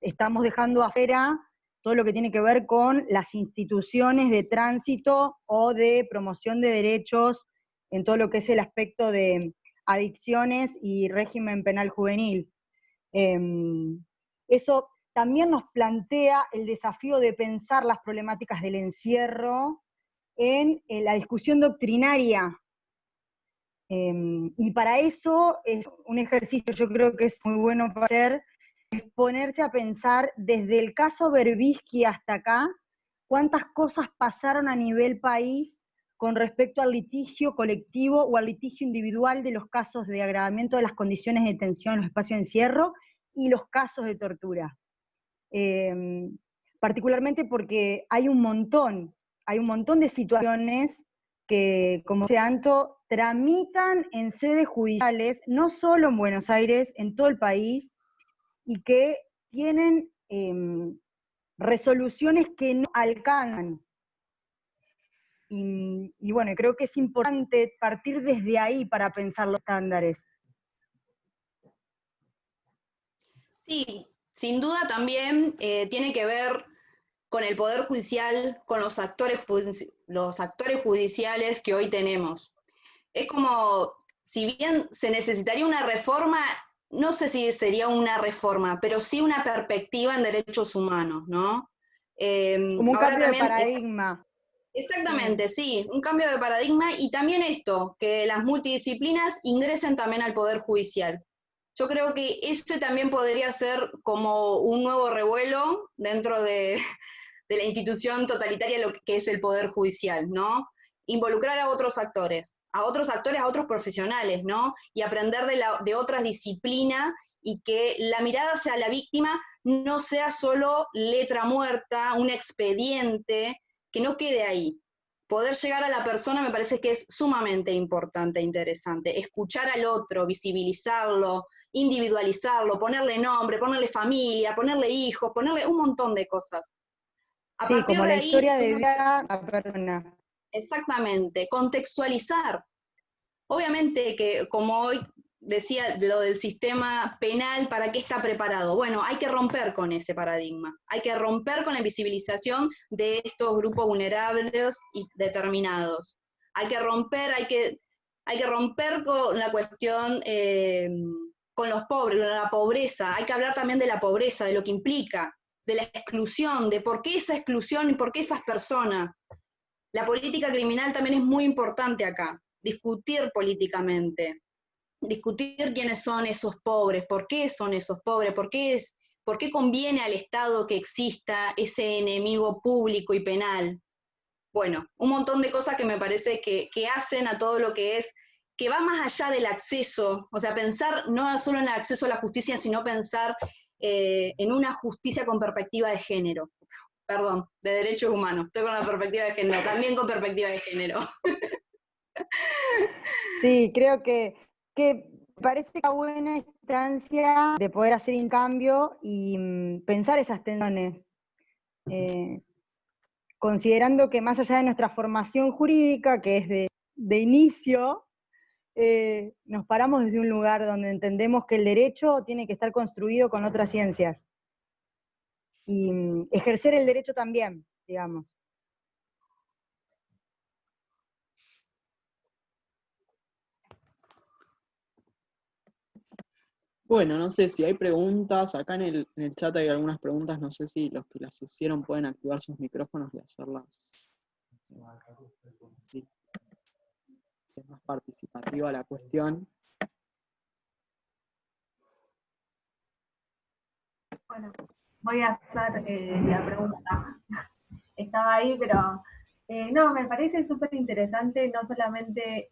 Estamos dejando afuera todo lo que tiene que ver con las instituciones de tránsito o de promoción de derechos en todo lo que es el aspecto de adicciones y régimen penal juvenil. Eso también nos plantea el desafío de pensar las problemáticas del encierro en la discusión doctrinaria. Y para eso es un ejercicio, yo creo que es muy bueno para hacer, es ponerse a pensar desde el caso Berbisky hasta acá, cuántas cosas pasaron a nivel país con respecto al litigio colectivo o al litigio individual de los casos de agravamiento de las condiciones de detención en los espacios de encierro y los casos de tortura. Particularmente porque hay un montón de situaciones que, como decía Anto, tramitan en sedes judiciales, no solo en Buenos Aires, en todo el país, y que tienen resoluciones que no alcanzan. Y bueno, creo que es importante partir desde ahí para pensar los estándares. Sí, sin duda también tiene que ver con el Poder Judicial, con los actores judiciales que hoy tenemos. Es como, si bien se necesitaría una reforma, no sé si sería una reforma, pero sí una perspectiva en derechos humanos, ¿no? Como un cambio de paradigma. Exactamente, sí, un cambio de paradigma y también esto, que las multidisciplinas ingresen también al Poder Judicial. Yo creo que ese también podría ser como un nuevo revuelo dentro de la institución totalitaria lo que es el Poder Judicial, ¿no? Involucrar a otros actores, a otros profesionales, ¿no? Y aprender de otras disciplinas y que la mirada hacia la víctima no sea solo letra muerta, un expediente, que no quede ahí. Poder llegar a la persona me parece que es sumamente importante e interesante. Escuchar al otro, visibilizarlo, individualizarlo, ponerle nombre, ponerle familia, ponerle hijos, ponerle un montón de cosas. Sí, como la historia de vida de la persona. Exactamente, contextualizar. Obviamente que, como hoy decía lo del sistema penal, ¿para qué está preparado? Bueno, hay que romper con ese paradigma, hay que romper con la invisibilización de estos grupos vulnerables y determinados. Hay que romper con la cuestión, con los pobres, con la pobreza, hay que hablar también de la pobreza, de lo que implica, de la exclusión, de por qué esa exclusión y por qué esas personas. La política criminal también es muy importante acá, discutir políticamente, discutir quiénes son esos pobres, por qué son esos pobres, por qué conviene al Estado que exista ese enemigo público y penal. Bueno, un montón de cosas que me parece que hacen a todo lo que va más allá del acceso, o sea, pensar no solo en el acceso a la justicia, sino pensar en una justicia con perspectiva de género. Perdón, de derechos humanos, estoy con la perspectiva de género, también con perspectiva de género. Sí, creo que parece una buena instancia de poder hacer un cambio y pensar esas tensiones, considerando que más allá de nuestra formación jurídica, que es de inicio, nos paramos desde un lugar donde entendemos que el derecho tiene que estar construido con otras ciencias. Y ejercer el derecho también, digamos. Bueno, no sé si hay preguntas, acá en el chat hay algunas preguntas, no sé si los que las hicieron pueden activar sus micrófonos y hacerlas así. Es más participativa la cuestión. Bueno, voy a hacer la pregunta. Estaba ahí, pero no, me parece súper interesante no solamente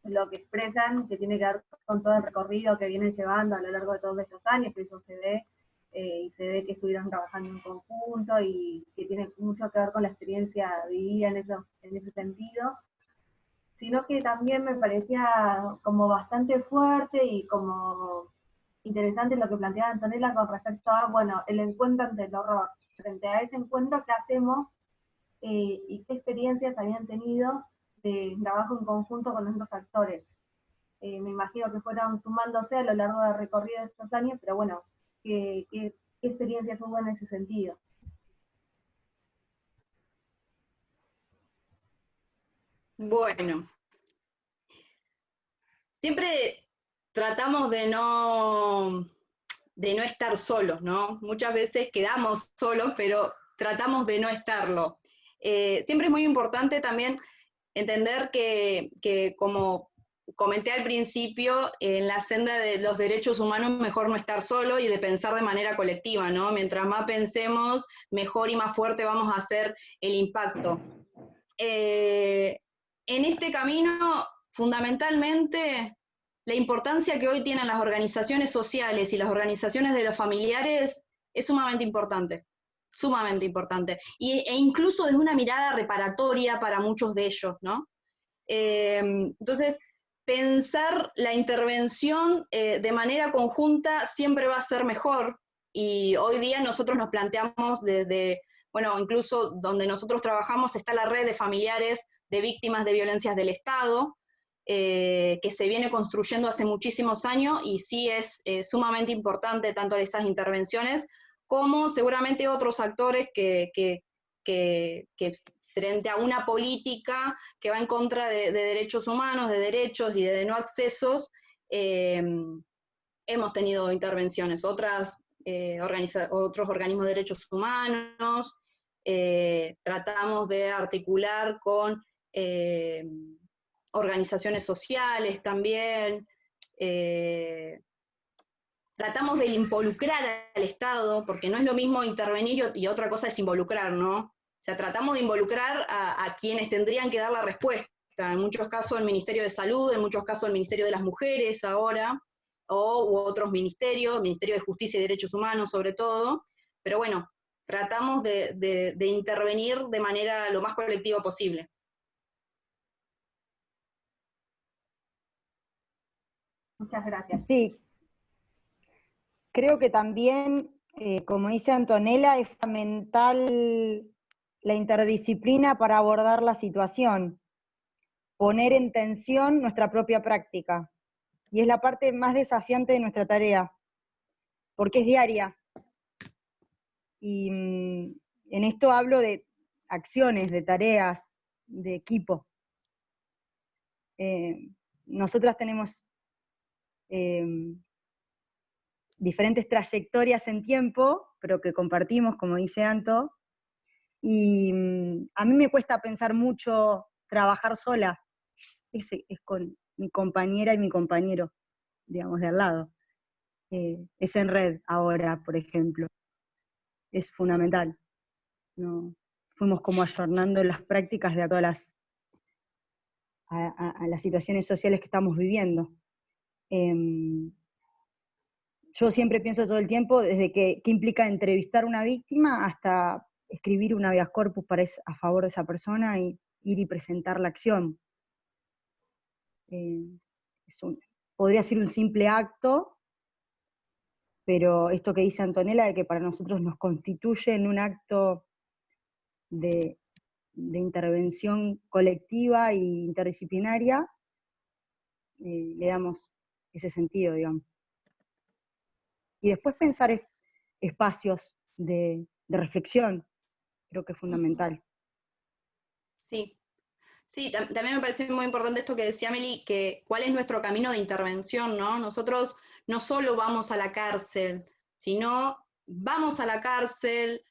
lo que expresan, que tiene que ver con todo el recorrido que vienen llevando a lo largo de todos estos años, que eso se ve, y se ve que estuvieron trabajando en conjunto y que tiene mucho que ver con la experiencia vivida en ese sentido, sino que también me parecía como bastante fuerte y como interesante lo que planteaba Antonella con respecto a, bueno, el encuentro ante el horror. Frente a ese encuentro, ¿qué hacemos y qué experiencias habían tenido de trabajo en conjunto con otros actores? Me imagino que fueron sumándose a lo largo del recorrido de estos años, pero bueno, ¿qué experiencias hubo en ese sentido? Bueno, siempre tratamos de no de no estar solos, ¿no? Muchas veces quedamos solos, pero tratamos de no estarlo. Siempre es muy importante también entender que como comenté al principio, en la senda de los derechos humanos mejor no estar solo y de pensar de manera colectiva, ¿no? Mientras más pensemos, mejor y más fuerte vamos a hacer el impacto. En este camino, fundamentalmente, la importancia que hoy tienen las organizaciones sociales y las organizaciones de los familiares es sumamente importante, e incluso desde una mirada reparatoria para muchos de ellos, ¿no? Entonces, pensar la intervención de manera conjunta siempre va a ser mejor, y hoy día nosotros nos planteamos desde, bueno, incluso donde nosotros trabajamos está la red de familiares de víctimas de violencias del Estado, que se viene construyendo hace muchísimos años, y sí es sumamente importante tanto esas intervenciones como seguramente otros actores que frente a una política que va en contra de derechos humanos, de derechos y de no accesos, hemos tenido intervenciones. Otros organismos de derechos humanos, tratamos de articular con organizaciones sociales también, tratamos de involucrar al Estado, porque no es lo mismo intervenir y otra cosa es involucrar, ¿no? O sea, tratamos de involucrar a quienes tendrían que dar la respuesta, en muchos casos el Ministerio de Salud, en muchos casos el Ministerio de las Mujeres ahora, u otros ministerios, Ministerio de Justicia y Derechos Humanos sobre todo, pero bueno, tratamos de intervenir de manera lo más colectiva posible. Muchas gracias. Sí, creo que también, como dice Antonella, es fundamental la interdisciplina para abordar la situación, poner en tensión nuestra propia práctica. Y es la parte más desafiante de nuestra tarea, porque es diaria. Y en esto hablo de acciones, de tareas, de equipo. Nosotras tenemos diferentes trayectorias en tiempo, pero que compartimos, como dice Anto, y a mí me cuesta pensar mucho trabajar sola, es con mi compañera y mi compañero, digamos, de al lado. Es en red ahora, por ejemplo. Es fundamental. ¿No? Fuimos como ayornando las prácticas de todas a las situaciones sociales que estamos viviendo. Yo siempre pienso todo el tiempo, desde qué implica entrevistar a una víctima hasta escribir un habeas corpus a favor de esa persona y ir y presentar la acción. Podría ser un simple acto, pero esto que dice Antonella, de que para nosotros nos constituye en un acto de intervención colectiva e interdisciplinaria, le damos ese sentido, digamos. Y después pensar espacios de reflexión, creo que es fundamental. Sí, sí, también me parece muy importante esto que decía Meli, que cuál es nuestro camino de intervención, ¿no? Nosotros no solo vamos a la cárcel, sino vamos a la cárcel,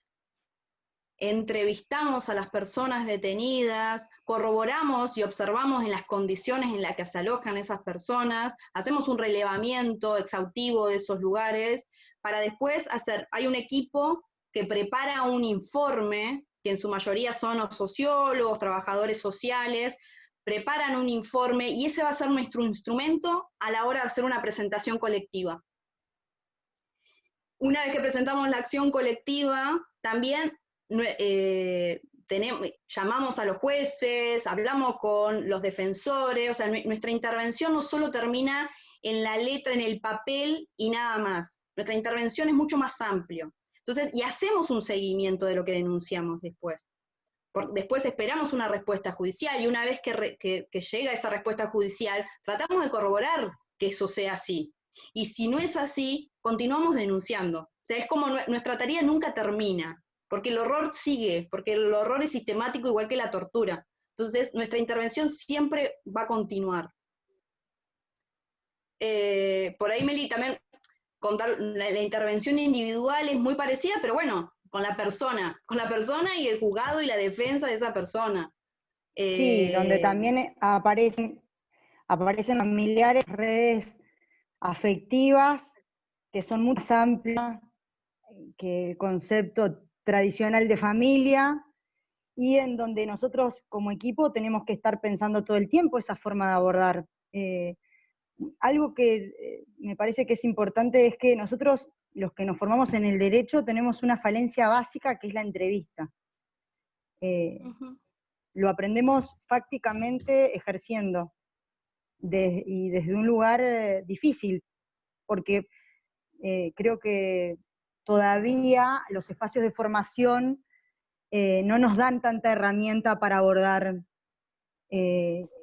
entrevistamos a las personas detenidas, corroboramos y observamos en las condiciones en las que se alojan esas personas, hacemos un relevamiento exhaustivo de esos lugares, para después hay un equipo que prepara un informe, que en su mayoría son sociólogos, trabajadores sociales, preparan un informe y ese va a ser nuestro instrumento a la hora de hacer una presentación colectiva. Una vez que presentamos la acción colectiva, también llamamos a los jueces, hablamos con los defensores, o sea, nuestra intervención no solo termina en la letra, en el papel y nada más. Nuestra intervención es mucho más amplio. Entonces, y hacemos un seguimiento de lo que denunciamos después. Después esperamos una respuesta judicial, y una vez que llega esa respuesta judicial, tratamos de corroborar que eso sea así. Y si no es así, continuamos denunciando. O sea, es como nuestra tarea nunca termina, porque el horror sigue, porque el horror es sistemático igual que la tortura. Entonces, nuestra intervención siempre va a continuar. Por ahí, Meli, también contar, la intervención individual es muy parecida, pero bueno, con la persona y el juzgado y la defensa de esa persona. Sí, donde también aparecen familiares, redes afectivas, que son mucho más amplias que el concepto tradicional de familia, y en donde nosotros como equipo tenemos que estar pensando todo el tiempo esa forma de abordar. Algo que me parece que es importante es que nosotros, los que nos formamos en el derecho, tenemos una falencia básica que es la entrevista. Lo aprendemos fácticamente ejerciendo, y desde un lugar difícil, porque creo que todavía los espacios de formación no nos dan tanta herramienta para abordar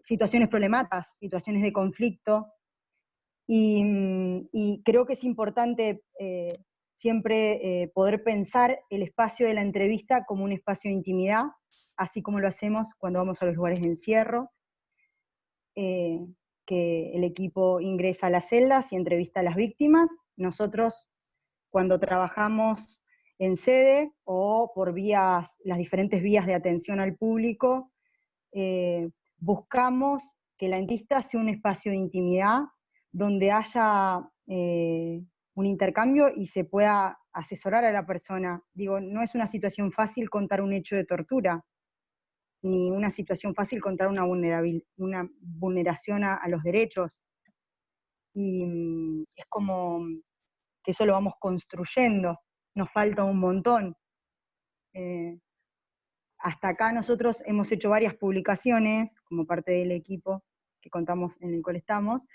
situaciones problemáticas, situaciones de conflicto, y creo que es importante siempre poder pensar el espacio de la entrevista como un espacio de intimidad, así como lo hacemos cuando vamos a los lugares de encierro, que el equipo ingresa a las celdas y entrevista a las víctimas. Nosotros, cuando trabajamos en sede o por las diferentes vías de atención al público, buscamos que la entrevista sea un espacio de intimidad donde haya un intercambio y se pueda asesorar a la persona. Digo, no es una situación fácil contar un hecho de tortura, ni una situación fácil contar una vulneración a los derechos. Y es como que eso lo vamos construyendo, nos falta un montón. Hasta acá nosotros hemos hecho varias publicaciones como parte del equipo que contamos en el cual estamos,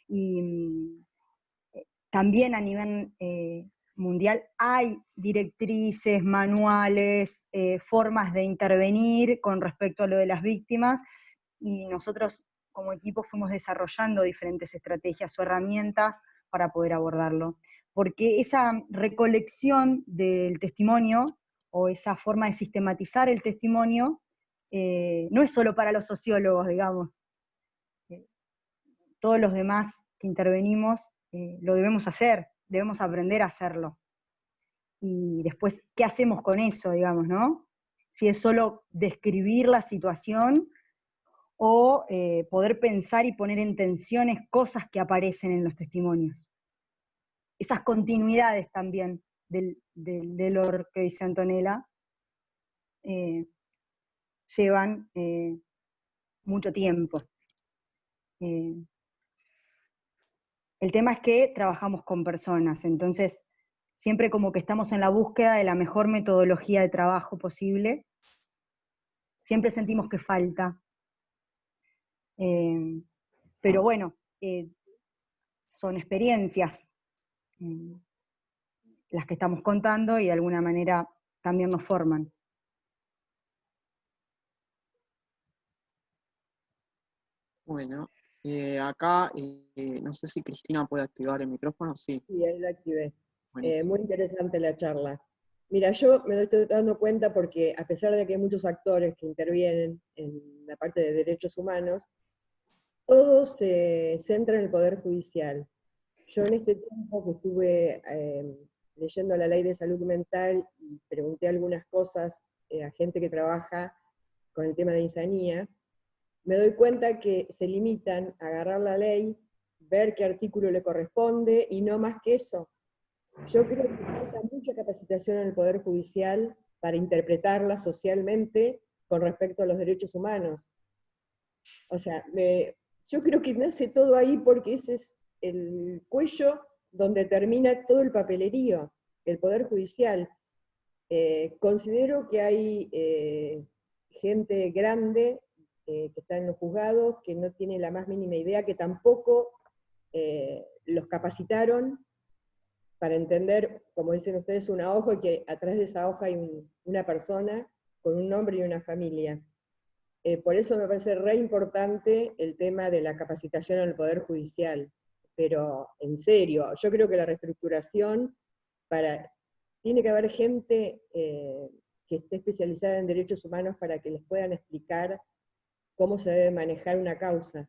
y también a nivel mundial hay directrices, manuales, formas de intervenir con respecto a lo de las víctimas, y nosotros como equipo fuimos desarrollando diferentes estrategias o herramientas para poder abordarlo. Porque esa recolección del testimonio, o esa forma de sistematizar el testimonio, no es solo para los sociólogos, digamos. Todos los demás que intervenimos lo debemos hacer, debemos aprender a hacerlo. Y después, ¿qué hacemos con eso, digamos, no? Si es solo describir la situación, o poder pensar y poner en tensiones cosas que aparecen en los testimonios. Esas continuidades también de lo que dice Antonella llevan mucho tiempo. El tema es que trabajamos con personas, entonces siempre como que estamos en la búsqueda de la mejor metodología de trabajo posible, siempre sentimos que falta. Pero bueno, son experiencias las que estamos contando, y de alguna manera también nos forman. Bueno, acá no sé si Cristina puede activar el micrófono, sí. Sí, ahí lo activé. Buenísimo. Muy interesante la charla. Mira, yo me estoy dando cuenta porque a pesar de que hay muchos actores que intervienen en la parte de derechos humanos, todo se centra en el Poder Judicial. Yo en este tiempo que estuve leyendo la ley de salud mental y pregunté algunas cosas a gente que trabaja con el tema de insanía, me doy cuenta que se limitan a agarrar la ley, ver qué artículo le corresponde y no más que eso. Yo creo que falta mucha capacitación en el Poder Judicial para interpretarla socialmente con respecto a los derechos humanos. O sea, yo creo que nace todo ahí porque ese es el cuello donde termina todo el papelerío, el Poder Judicial. Considero que hay gente grande que está en los juzgados, que no tiene la más mínima idea, que tampoco los capacitaron para entender, como dicen ustedes, una hoja, y que atrás de esa hoja hay una persona con un nombre y una familia. Por eso me parece re importante el tema de la capacitación en el Poder Judicial. Pero, en serio, yo creo que la reestructuración, tiene que haber gente que esté especializada en derechos humanos para que les puedan explicar cómo se debe manejar una causa.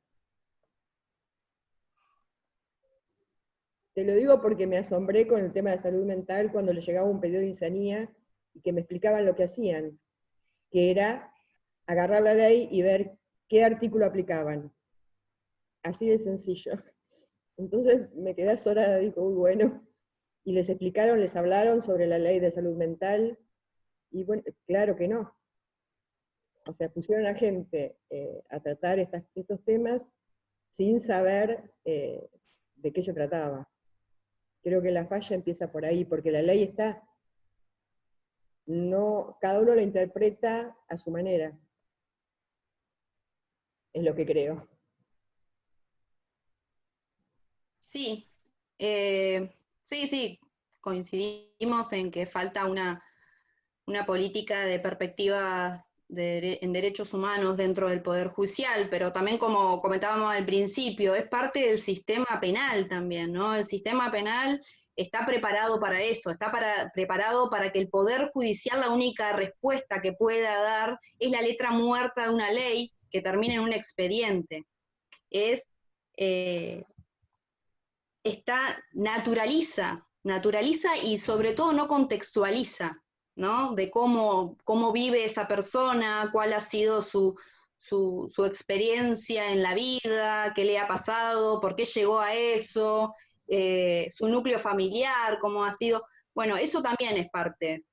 Te lo digo porque me asombré con el tema de salud mental cuando le llegaba un pedido de insanía y que me explicaban lo que hacían, que era agarrar la ley y ver qué artículo aplicaban. Así de sencillo. Entonces me quedé azorada, digo, uy, bueno, y les explicaron, les hablaron sobre la ley de salud mental, y bueno, claro que no. O sea, pusieron a gente a tratar estos temas sin saber de qué se trataba. Creo que la falla empieza por ahí, porque la ley está, no, cada uno la interpreta a su manera. Es lo que creo. Sí, sí, coincidimos en que falta una política de perspectiva en derechos humanos dentro del Poder Judicial, pero también, como comentábamos al principio, es parte del sistema penal también, ¿no? El sistema penal está preparado para eso, está preparado para que el Poder Judicial, la única respuesta que pueda dar es la letra muerta de una ley que termine en un expediente. Naturaliza y sobre todo no contextualiza, ¿no? De cómo vive esa persona, cuál ha sido su experiencia en la vida, qué le ha pasado, por qué llegó a eso, su núcleo familiar, cómo ha sido. Bueno, eso también es parte.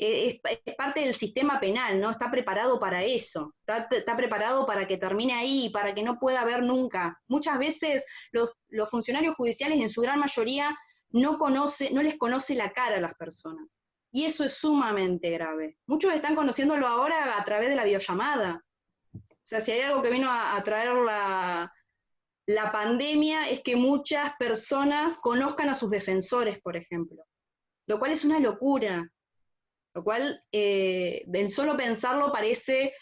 Es parte del sistema penal, ¿no? Está preparado para eso, está preparado para que termine ahí, para que no pueda haber nunca. Muchas veces los funcionarios judiciales, en su gran mayoría, no les conoce la cara a las personas. Y eso es sumamente grave. Muchos están conociéndolo ahora a través de la videollamada. O sea, si hay algo que vino a traer la pandemia, es que muchas personas conozcan a sus defensores, por ejemplo. Lo cual es una locura. Lo cual, del solo pensarlo parece,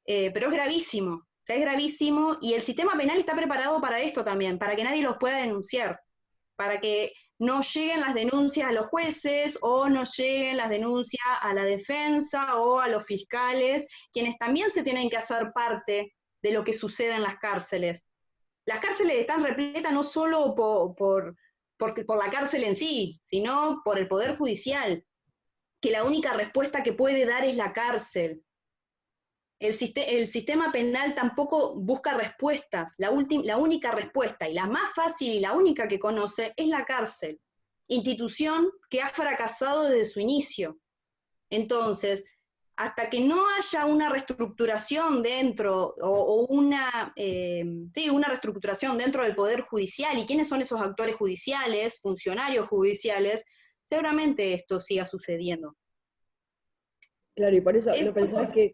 pero es gravísimo. O sea, es gravísimo, y el sistema penal está preparado para esto también, para que nadie los pueda denunciar, para que no lleguen las denuncias a los jueces o no lleguen las denuncias a la defensa o a los fiscales, quienes también se tienen que hacer parte de lo que sucede en las cárceles. Las cárceles están repletas no solo por la cárcel en sí, sino por el Poder Judicial, que la única respuesta que puede dar es la cárcel. El sistema penal tampoco busca respuestas. La única respuesta, y la más fácil y la única que conoce, es la cárcel. Institución que ha fracasado desde su inicio. Entonces, hasta que no haya una reestructuración dentro, una reestructuración dentro del Poder Judicial, y quiénes son esos actores judiciales, funcionarios judiciales, seguramente esto siga sucediendo. Claro, y por eso no pensás que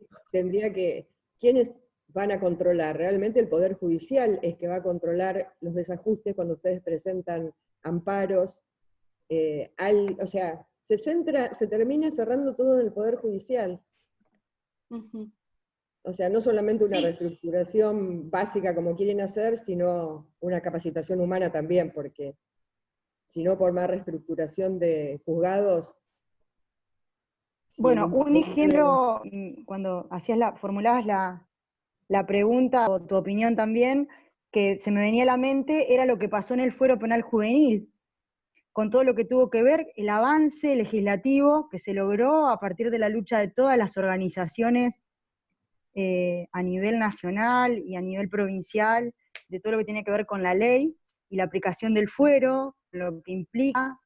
¿quiénes van a controlar? Realmente el Poder Judicial es que va a controlar los desajustes cuando ustedes presentan amparos. O sea, se termina cerrando todo en el Poder Judicial. Uh-huh. O sea, no solamente una reestructuración básica como quieren hacer, sino una capacitación humana también, porque si no, por más reestructuración de juzgados. Bueno, un ejemplo, cuando formulabas la pregunta o tu opinión también, que se me venía a la mente, era lo que pasó en el Fuero Penal Juvenil, con todo lo que tuvo que ver el avance legislativo que se logró a partir de la lucha de todas las organizaciones a nivel nacional y a nivel provincial, de todo lo que tiene que ver con la ley y la aplicación del fuero, lo que implica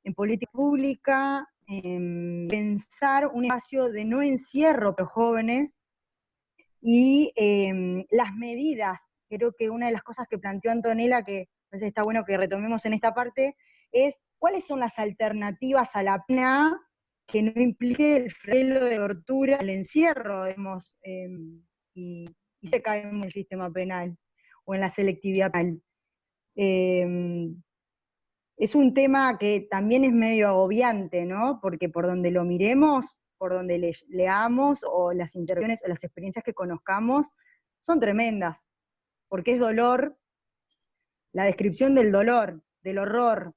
en política pública, pensar un espacio de no encierro para los jóvenes y las medidas. Creo que una de las cosas que planteó Antonella, que parece está bueno que retomemos en esta parte, es cuáles son las alternativas a la pena que no implique el freno de tortura, el encierro, digamos, y se cae en el sistema penal o en la selectividad penal. Es un tema que también es medio agobiante, ¿no? Porque por donde lo miremos, por donde leamos, o las intervenciones o las experiencias que conozcamos, son tremendas, porque es dolor, la descripción del dolor, del horror.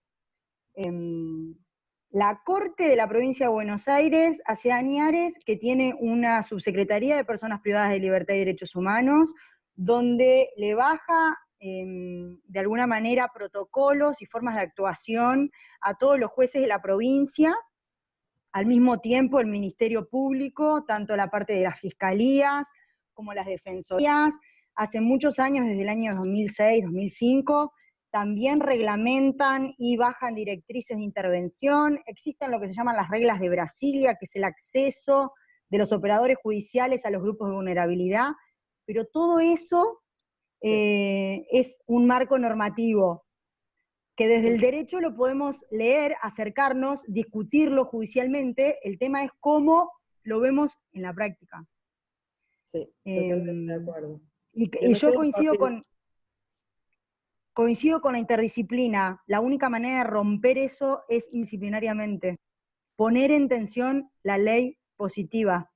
La Corte de la Provincia de Buenos Aires hace años que tiene una subsecretaría de Personas Privadas de Libertad y Derechos Humanos, donde le baja de alguna manera protocolos y formas de actuación a todos los jueces de la provincia, al mismo tiempo el Ministerio Público, tanto la parte de las fiscalías como las defensorías. Hace muchos años, desde el año 2006, 2005, también reglamentan y bajan directrices de intervención. Existen lo que se llaman las reglas de Brasilia, que es el acceso de los operadores judiciales a los grupos de vulnerabilidad, pero todo eso es un marco normativo, que desde el derecho lo podemos leer, acercarnos, discutirlo judicialmente. El tema es cómo lo vemos en la práctica. Sí, totalmente de acuerdo. Y yo coincido con la interdisciplina. La única manera de romper eso es indisciplinariamente. Poner en tensión la ley positiva.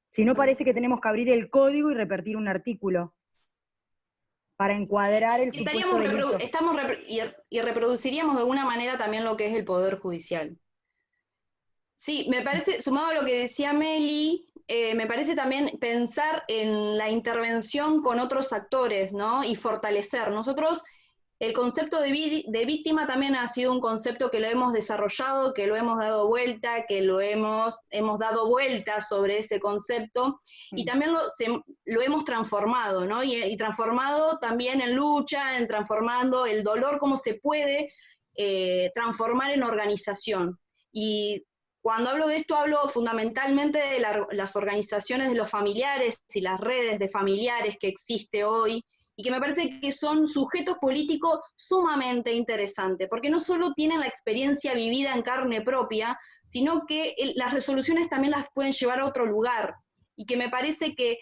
Si no, parece que tenemos que abrir el código y repetir un artículo para encuadrar el supuesto delito. Y reproduciríamos de alguna manera también lo que es el Poder Judicial. Sí, me parece, sumado a lo que decía Meli, me parece también pensar en la intervención con otros actores, ¿no? Y fortalecer. Nosotros, el concepto de víctima también ha sido un concepto que lo hemos desarrollado, que lo hemos dado vuelta, que hemos dado vuelta sobre ese concepto, y también lo hemos transformado, ¿no? Y transformado también en lucha, en transformando el dolor, cómo se puede transformar en organización. Y cuando hablo de esto, hablo fundamentalmente de las organizaciones de los familiares y las redes de familiares que existe hoy, y que me parece que son sujetos políticos sumamente interesantes, porque no solo tienen la experiencia vivida en carne propia, sino que las resoluciones también las pueden llevar a otro lugar, y que me parece que,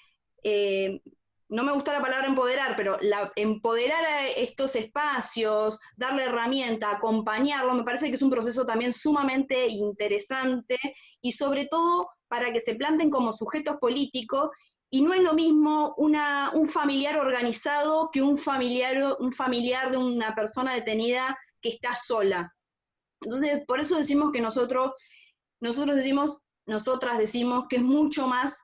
no me gusta la palabra empoderar, pero empoderar a estos espacios, darle herramienta, acompañarlo, me parece que es un proceso también sumamente interesante, y sobre todo para que se planten como sujetos políticos. Y no es lo mismo un familiar organizado que un familiar de una persona detenida que está sola. Entonces, por eso decimos que nosotras decimos que es mucho más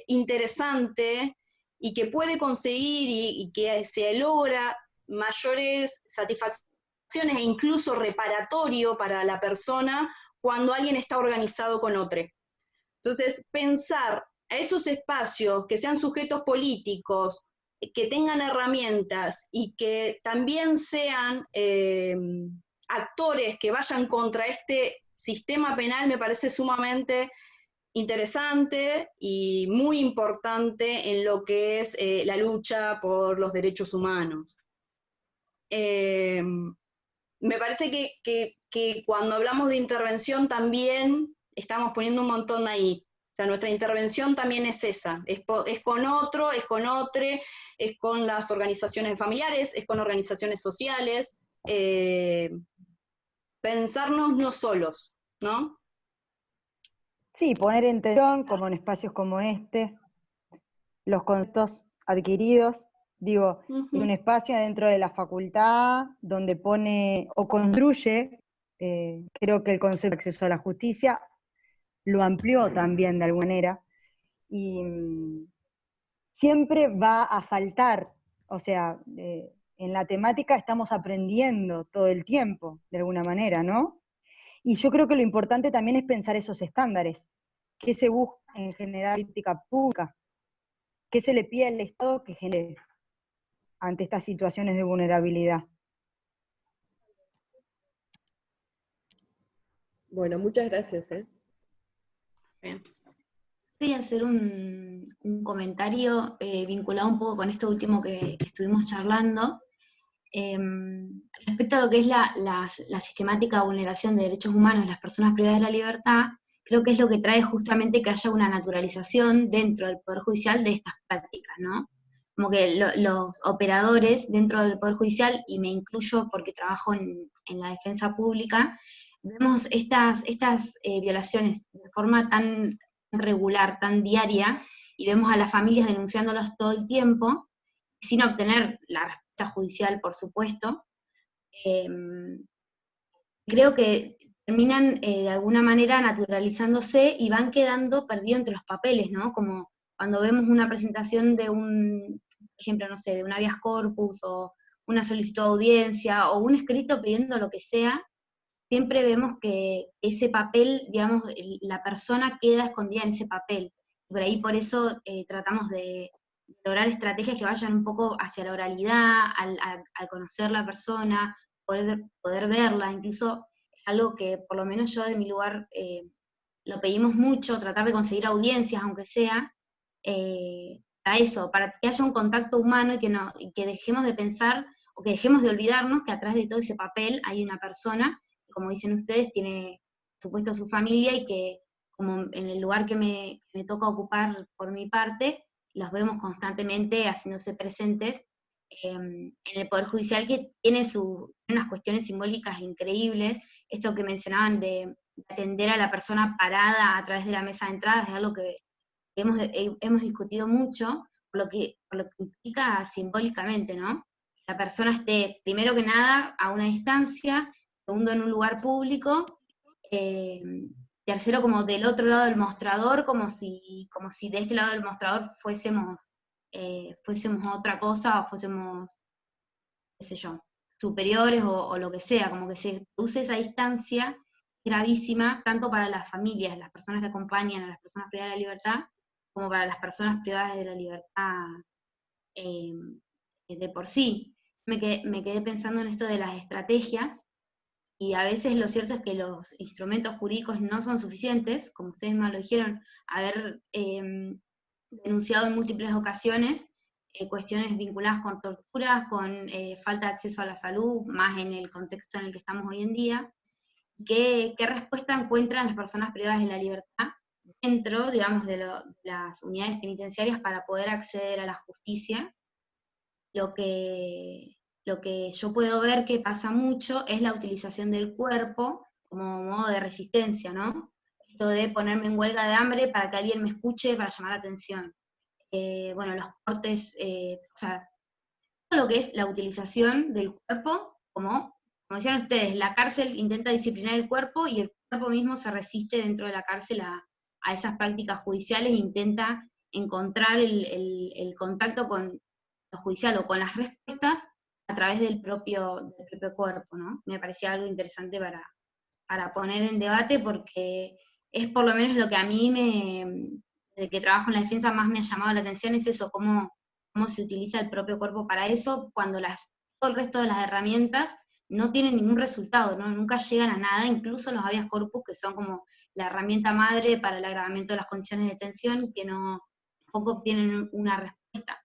interesante y que puede conseguir y que se logra mayores satisfacciones e incluso reparatorio para la persona cuando alguien está organizado con otro. Entonces, pensar a esos espacios que sean sujetos políticos, que tengan herramientas y que también sean actores que vayan contra este sistema penal, me parece sumamente interesante y muy importante en lo que es la lucha por los derechos humanos. Me parece que cuando hablamos de intervención también estamos poniendo un montón ahí. O sea, nuestra intervención también es esa, es con otro, es con otro, es con las organizaciones familiares, es con organizaciones sociales, pensarnos no solos, ¿no? Sí, poner en tensión, como en espacios como este, los conceptos adquiridos. Digo, es un espacio dentro de la facultad donde pone o construye, creo que el concepto de acceso a la justicia lo amplió también de alguna manera, y siempre va a faltar, o sea, en la temática estamos aprendiendo todo el tiempo, de alguna manera, ¿no? Y yo creo que lo importante también es pensar esos estándares, qué se busca en general política pública, qué se le pide al Estado que genere ante estas situaciones de vulnerabilidad. Bueno, muchas gracias. Bien. Voy a hacer un comentario vinculado un poco con esto último que estuvimos charlando. Respecto a lo que es la sistemática vulneración de derechos humanos de las personas privadas de la libertad, creo que es lo que trae justamente que haya una naturalización dentro del Poder Judicial de estas prácticas, ¿no? Como que los operadores dentro del Poder Judicial, y me incluyo porque trabajo en la defensa pública, vemos estas violaciones de forma tan regular, tan diaria, y vemos a las familias denunciándolos todo el tiempo, sin obtener la respuesta judicial, por supuesto. Creo que terminan de alguna manera naturalizándose y van quedando perdidos entre los papeles, ¿no? Como cuando vemos una presentación de un ejemplo, no sé, de un habeas corpus, o una solicitud de audiencia, o un escrito pidiendo lo que sea, siempre vemos que ese papel, digamos, la persona queda escondida en ese papel. Por ahí, por eso tratamos de lograr estrategias que vayan un poco hacia la oralidad, al conocer la persona, poder verla. Incluso es algo que por lo menos yo de mi lugar lo pedimos mucho, tratar de conseguir audiencias, aunque sea, para eso, para que haya un contacto humano y que dejemos de pensar, o que dejemos de olvidarnos que atrás de todo ese papel hay una persona, que, como dicen ustedes, tiene, por supuesto, su familia, y que, como en el lugar que me toca ocupar por mi parte, los vemos constantemente haciéndose presentes en el Poder Judicial, que tiene unas cuestiones simbólicas increíbles. Esto que mencionaban de atender a la persona parada a través de la mesa de entradas es algo que hemos discutido mucho, por lo que implica simbólicamente, ¿no? La persona esté, primero que nada, a una distancia, segundo, en un lugar público, tercero, como del otro lado del mostrador, como si de este lado del mostrador fuésemos otra cosa, o fuésemos, qué sé yo, superiores, o lo que sea, como que se use esa distancia gravísima, tanto para las familias, las personas que acompañan a las personas privadas de la libertad, como para las personas privadas de la libertad de por sí. Me quedé pensando en esto de las estrategias, y a veces lo cierto es que los instrumentos jurídicos no son suficientes, como ustedes me lo dijeron, haber denunciado en múltiples ocasiones cuestiones vinculadas con torturas, con falta de acceso a la salud, más en el contexto en el que estamos hoy en día. ¿Qué respuesta encuentran las personas privadas de la libertad dentro, digamos, de las unidades penitenciarias para poder acceder a la justicia? Lo que yo puedo ver que pasa mucho es la utilización del cuerpo como modo de resistencia, ¿no? Esto de ponerme en huelga de hambre para que alguien me escuche, para llamar la atención. Bueno, los cortes, o sea, todo lo que es la utilización del cuerpo, como decían ustedes, la cárcel intenta disciplinar el cuerpo, y el cuerpo mismo se resiste dentro de la cárcel a esas prácticas judiciales, e intenta encontrar el contacto con lo judicial o con las respuestas a través del propio cuerpo, ¿no? Me parecía algo interesante para poner en debate, porque es por lo menos lo que a mí, desde que trabajo en la defensa, más me ha llamado la atención, es eso, cómo se utiliza el propio cuerpo para eso, cuando todo el resto de las herramientas no tienen ningún resultado, ¿no? Nunca llegan a nada, incluso los habeas corpus, que son como la herramienta madre para el agravamiento de las condiciones de detención, que tampoco obtienen una respuesta.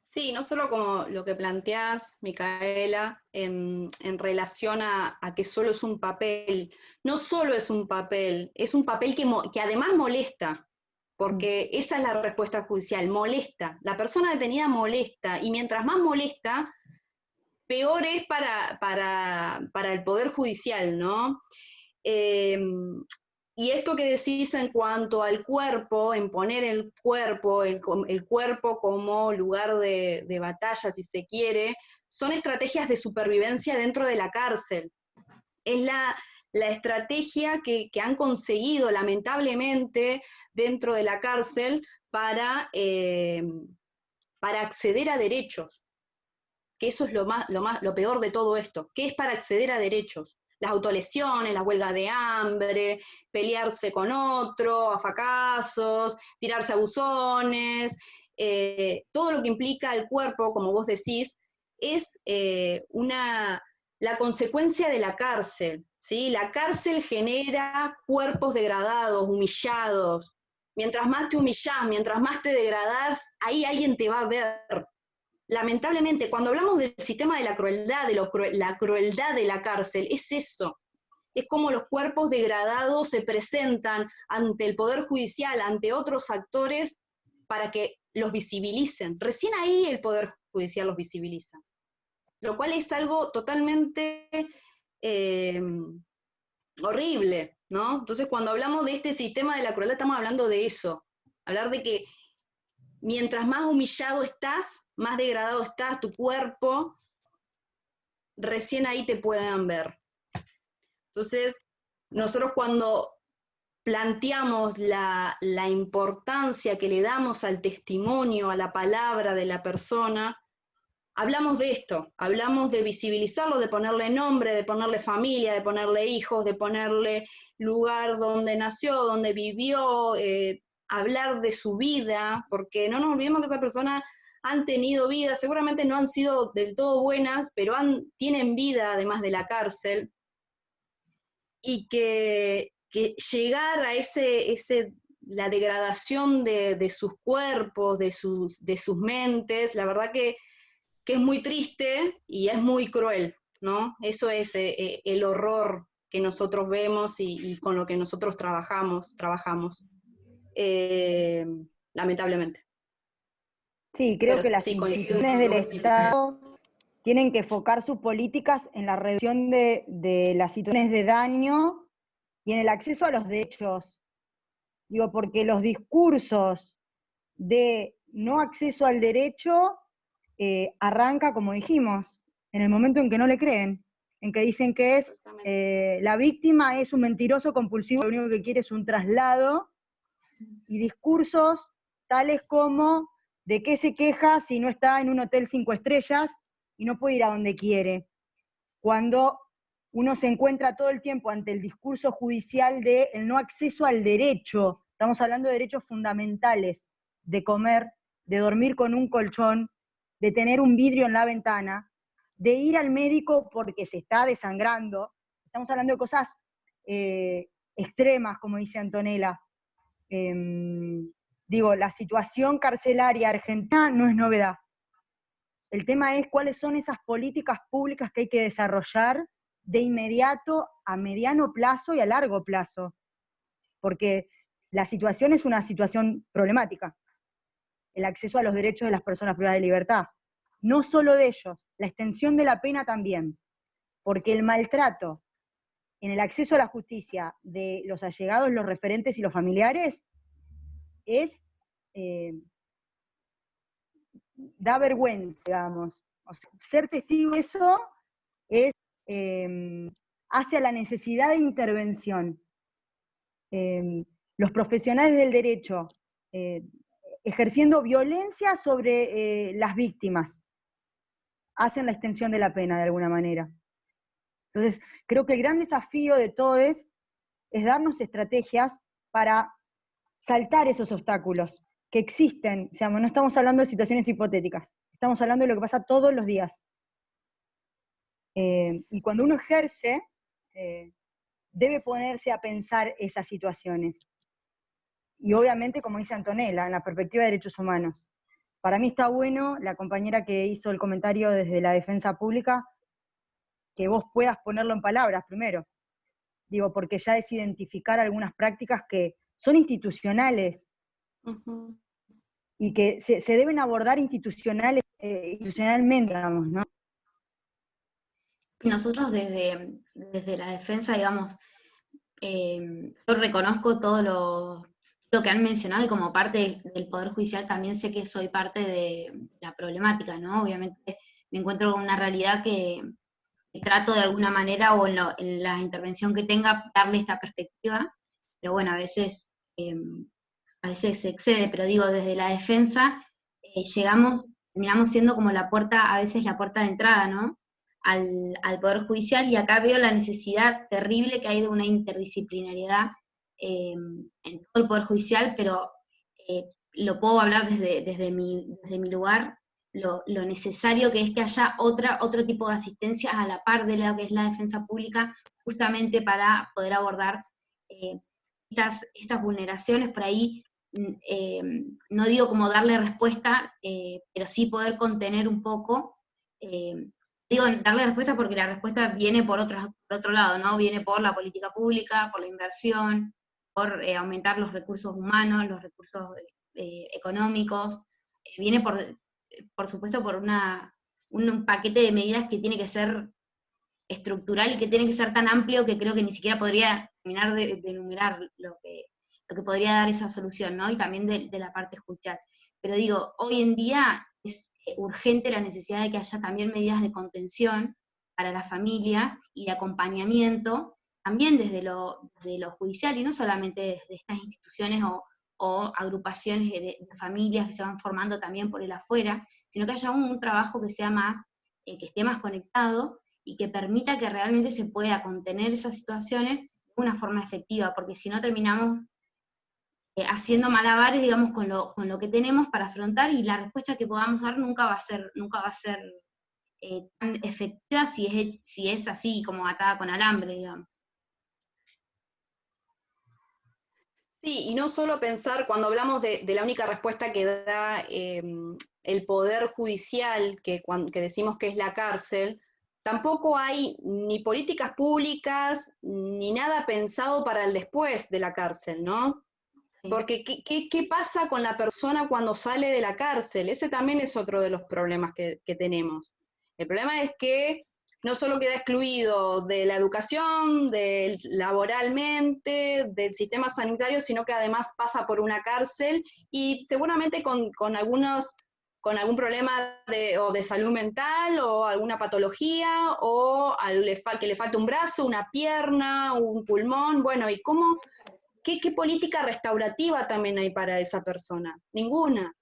Sí, no solo como lo que planteás, Micaela, en relación a que solo es un papel. No solo es un papel que además molesta, porque esa es la respuesta judicial, molesta. La persona detenida molesta, y mientras más molesta, peor es para el Poder Judicial, ¿no? Y esto que decís en cuanto al cuerpo, en poner el cuerpo como lugar de batalla, si se quiere, son estrategias de supervivencia dentro de la cárcel. Es la estrategia que han conseguido, lamentablemente, dentro de la cárcel para acceder a derechos. Que eso es lo peor de todo esto, que es para acceder a derechos. Las autolesiones, las huelgas de hambre, pelearse con otro, a fracasos, tirarse a buzones, todo lo que implica el cuerpo, como vos decís, es la consecuencia de la cárcel, ¿sí? La cárcel genera cuerpos degradados, humillados. Mientras más te humillás, mientras más te degradás, ahí alguien te va a ver. Lamentablemente, cuando hablamos del sistema de la crueldad, la crueldad de la cárcel, es eso. Es como los cuerpos degradados se presentan ante el Poder Judicial, ante otros actores, para que los visibilicen. Recién ahí el Poder Judicial los visibiliza. Lo cual es algo totalmente horrible, ¿no? Entonces, cuando hablamos de este sistema de la crueldad, estamos hablando de eso. Hablar de que mientras más humillado estás, más degradado estás, tu cuerpo, recién ahí te puedan ver. Entonces, nosotros cuando planteamos la importancia que le damos al testimonio, a la palabra de la persona, hablamos de esto, hablamos de visibilizarlo, de ponerle nombre, de ponerle familia, de ponerle hijos, de ponerle lugar donde nació, donde vivió, hablar de su vida, porque no nos olvidemos que esas personas han tenido vida, seguramente no han sido del todo buenas, pero tienen vida además de la cárcel, y que llegar a la degradación de sus cuerpos, de sus mentes, la verdad que es muy triste y es muy cruel, ¿no? Eso es el horror que nosotros vemos y con lo que nosotros trabajamos, lamentablemente. Sí, creo que las sí, instituciones del Estado tienen que enfocar sus políticas en la reducción de las situaciones de daño y en el acceso a los derechos. Digo, porque los discursos de no acceso al derecho arranca, como dijimos, en el momento en que no le creen, en que dicen que la víctima es un mentiroso compulsivo, lo único que quiere es un traslado, y discursos tales como de qué se queja si no está en un hotel 5 estrellas y no puede ir a donde quiere, cuando uno se encuentra todo el tiempo ante el discurso judicial de el no acceso al derecho. Estamos hablando de derechos fundamentales, de comer, de dormir con un colchón, de tener un vidrio en la ventana, de ir al médico porque se está desangrando. Estamos hablando de cosas extremas, como dice Antonella. Digo, la situación carcelaria argentina no es novedad. El tema es cuáles son esas políticas públicas que hay que desarrollar de inmediato, a mediano plazo y a largo plazo. Porque la situación es una situación problemática. El acceso a los derechos de las personas privadas de libertad. No solo de ellos, la extensión de la pena también. Porque el maltrato en el acceso a la justicia de los allegados, los referentes y los familiares da vergüenza, digamos. O sea, ser testigo de eso es hacia la necesidad de intervención. Los profesionales del derecho ejerciendo violencia sobre las víctimas hacen la extensión de la pena de alguna manera. Entonces, creo que el gran desafío de todo es darnos estrategias para saltar esos obstáculos que existen. O sea, no estamos hablando de situaciones hipotéticas, estamos hablando de lo que pasa todos los días. Y cuando uno ejerce, debe ponerse a pensar esas situaciones. Y obviamente, como dice Antonella, en la perspectiva de derechos humanos. Para mí está bueno, la compañera que hizo el comentario desde la defensa pública, que vos puedas ponerlo en palabras primero. Digo, porque ya es identificar algunas prácticas que son institucionales, y que se deben abordar institucionalmente, digamos, ¿no? Nosotros desde la defensa, digamos, yo reconozco todo lo que han mencionado y como parte del Poder Judicial también sé que soy parte de la problemática, ¿no? Obviamente me encuentro con una realidad que trato de alguna manera o en la intervención que tenga darle esta perspectiva, pero bueno, a veces se excede, pero digo, desde la defensa terminamos siendo como a veces la puerta de entrada, ¿no? Al Poder Judicial, y acá veo la necesidad terrible que hay de una interdisciplinariedad en todo el Poder Judicial, pero lo puedo hablar desde mi lugar, lo necesario que es que haya otro tipo de asistencia a la par de lo que es la defensa pública, justamente para poder abordar estas vulneraciones. Por ahí no digo como darle respuesta, pero sí poder contener un poco. Digo darle respuesta porque la respuesta viene por otro lado, ¿no? Viene por la política pública, por la inversión, por aumentar los recursos humanos, los recursos económicos, viene por supuesto por un paquete de medidas que tiene que ser estructural y que tiene que ser tan amplio que creo que ni siquiera podría terminar de enumerar lo que podría dar esa solución, ¿no? Y también de la parte judicial. Pero digo, hoy en día es urgente la necesidad de que haya también medidas de contención para las familias y de acompañamiento también desde lo judicial, y no solamente desde estas instituciones o agrupaciones de familias que se van formando también por el afuera, sino que haya un trabajo que sea más, que esté más conectado, y que permita que realmente se pueda contener esas situaciones de una forma efectiva, porque si no terminamos haciendo malabares, digamos, con lo que tenemos para afrontar, y la respuesta que podamos dar nunca va a ser tan efectiva si es así como atada con alambre, digamos. Sí, y no solo pensar, cuando hablamos de la única respuesta que da el Poder Judicial, que decimos que es la cárcel, tampoco hay ni políticas públicas, ni nada pensado para el después de la cárcel, ¿no? Sí. Porque ¿qué pasa con la persona cuando sale de la cárcel? Ese también es otro de los problemas que tenemos. El problema es que no solo queda excluido de la educación, laboralmente, del sistema sanitario, sino que además pasa por una cárcel y seguramente con algún problema de salud mental o alguna patología o que le falte un brazo, una pierna, un pulmón. Bueno, ¿y qué política restaurativa también hay para esa persona? Ninguna.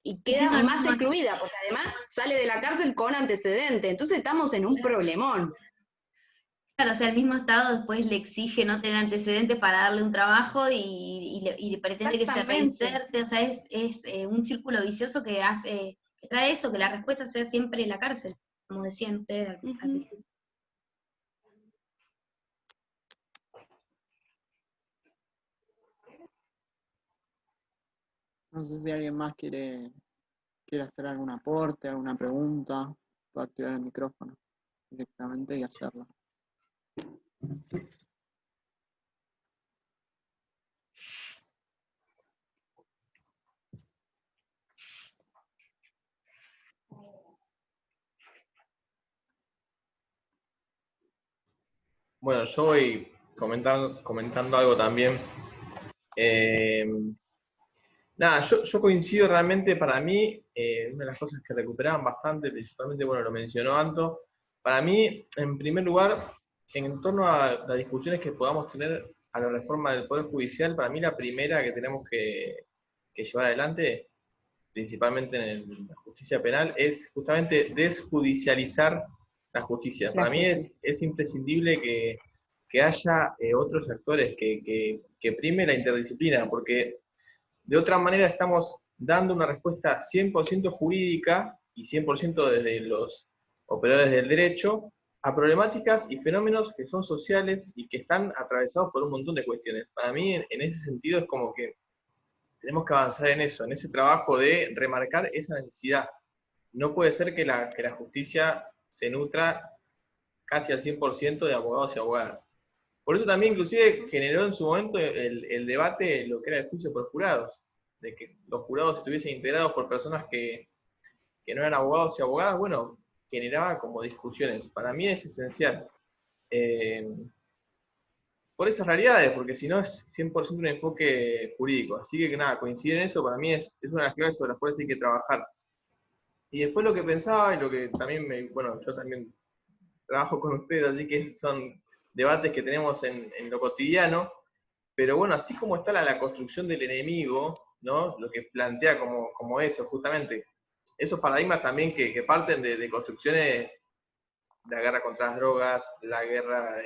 Y queda más excluida, porque además sale de la cárcel con antecedente. Entonces estamos en un problemón. Claro, o sea, el mismo Estado después le exige no tener antecedentes para darle un trabajo y pretende que se reinserte. O sea, es un círculo vicioso que trae eso, que la respuesta sea siempre la cárcel, como decían ustedes al principio. No sé si alguien más quiere hacer algún aporte, alguna pregunta, puede activar el micrófono directamente y hacerla. Bueno, yo voy comentando algo también. Nada, yo coincido realmente, para mí, una de las cosas que recuperaban bastante, principalmente, bueno, lo mencionó Anto, para mí, en primer lugar, en torno a las discusiones que podamos tener a la reforma del Poder Judicial, para mí la primera que tenemos que llevar adelante, principalmente en la justicia penal, es justamente desjudicializar la justicia. Para mí es imprescindible que haya otros actores, que prime la interdisciplina, porque de otra manera estamos dando una respuesta 100% jurídica y 100% desde los operadores del derecho a problemáticas y fenómenos que son sociales y que están atravesados por un montón de cuestiones. Para mí, en ese sentido, es como que tenemos que avanzar en eso, en ese trabajo de remarcar esa necesidad. No puede ser que la justicia se nutra casi al 100% de abogados y abogadas. Por eso también inclusive generó en su momento el debate lo que era el juicio por jurados, de que los jurados estuviesen integrados por personas que no eran abogados y abogadas. Bueno, generaba como discusiones. Para mí es esencial. Por esas realidades, porque si no es 100% un enfoque jurídico. Así que nada, coincide en eso, para mí es una de las claves sobre las cuales hay que trabajar. Y después lo que pensaba, y lo que también bueno, yo también trabajo con ustedes, así que son debates que tenemos en lo cotidiano, pero bueno, así como está la construcción del enemigo, ¿no? Lo que plantea como eso, justamente, esos paradigmas también que parten de construcciones de la guerra contra las drogas, la guerra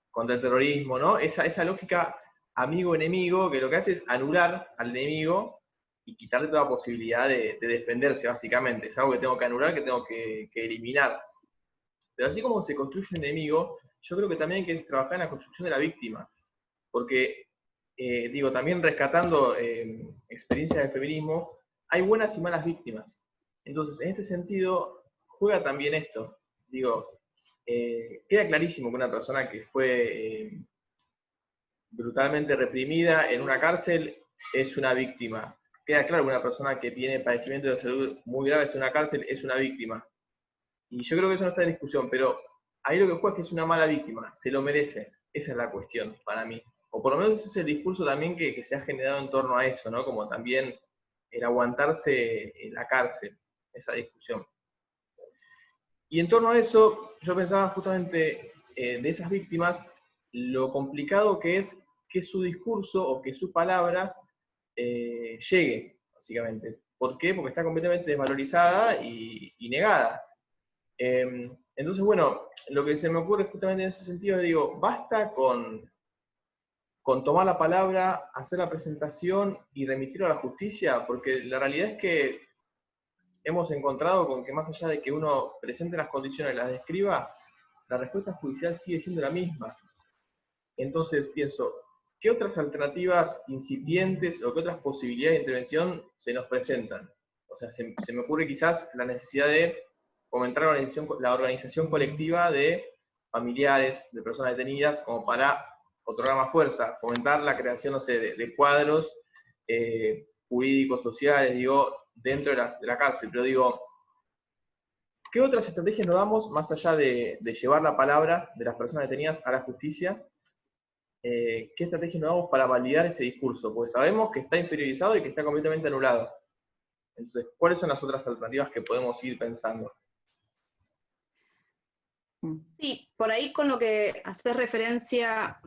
contra el terrorismo, ¿no? Esa lógica amigo-enemigo, que lo que hace es anular al enemigo y quitarle toda posibilidad de defenderse, básicamente. Es algo que tengo que anular, que tengo que eliminar. Pero así como se construye un enemigo, yo creo que también hay que trabajar en la construcción de la víctima. Porque, también rescatando experiencias del feminismo, hay buenas y malas víctimas. Entonces, en este sentido, juega también esto. Queda clarísimo que una persona que fue brutalmente reprimida en una cárcel es una víctima. Queda claro que una persona que tiene padecimientos de salud muy graves en una cárcel es una víctima. Y yo creo que eso no está en discusión, pero ahí lo que juega es que es una mala víctima, se lo merece. Esa es la cuestión para mí. O por lo menos ese es el discurso también que se ha generado en torno a eso, ¿no? Como también el aguantarse en la cárcel, esa discusión. Y en torno a eso, yo pensaba justamente de esas víctimas lo complicado que es que su discurso o que su palabra llegue, básicamente. ¿Por qué? Porque está completamente desvalorizada y negada. Entonces, bueno, lo que se me ocurre justamente en ese sentido, digo, basta con tomar la palabra, hacer la presentación y remitirlo a la justicia, porque la realidad es que hemos encontrado con que más allá de que uno presente las condiciones y las describa, la respuesta judicial sigue siendo la misma. Entonces pienso, ¿qué otras alternativas incipientes o qué otras posibilidades de intervención se nos presentan? O sea, se me ocurre quizás la necesidad de fomentar la organización colectiva de familiares, de personas detenidas, como para otorgar más fuerza, fomentar la creación, no sé, de cuadros jurídicos, sociales, digo, dentro de la cárcel. Pero digo, ¿qué otras estrategias nos damos más allá de llevar la palabra de las personas detenidas a la justicia? ¿Qué estrategias nos damos para validar ese discurso? Porque sabemos que está inferiorizado y que está completamente anulado. Entonces, ¿cuáles son las otras alternativas que podemos ir pensando? Sí, por ahí con lo que haces referencia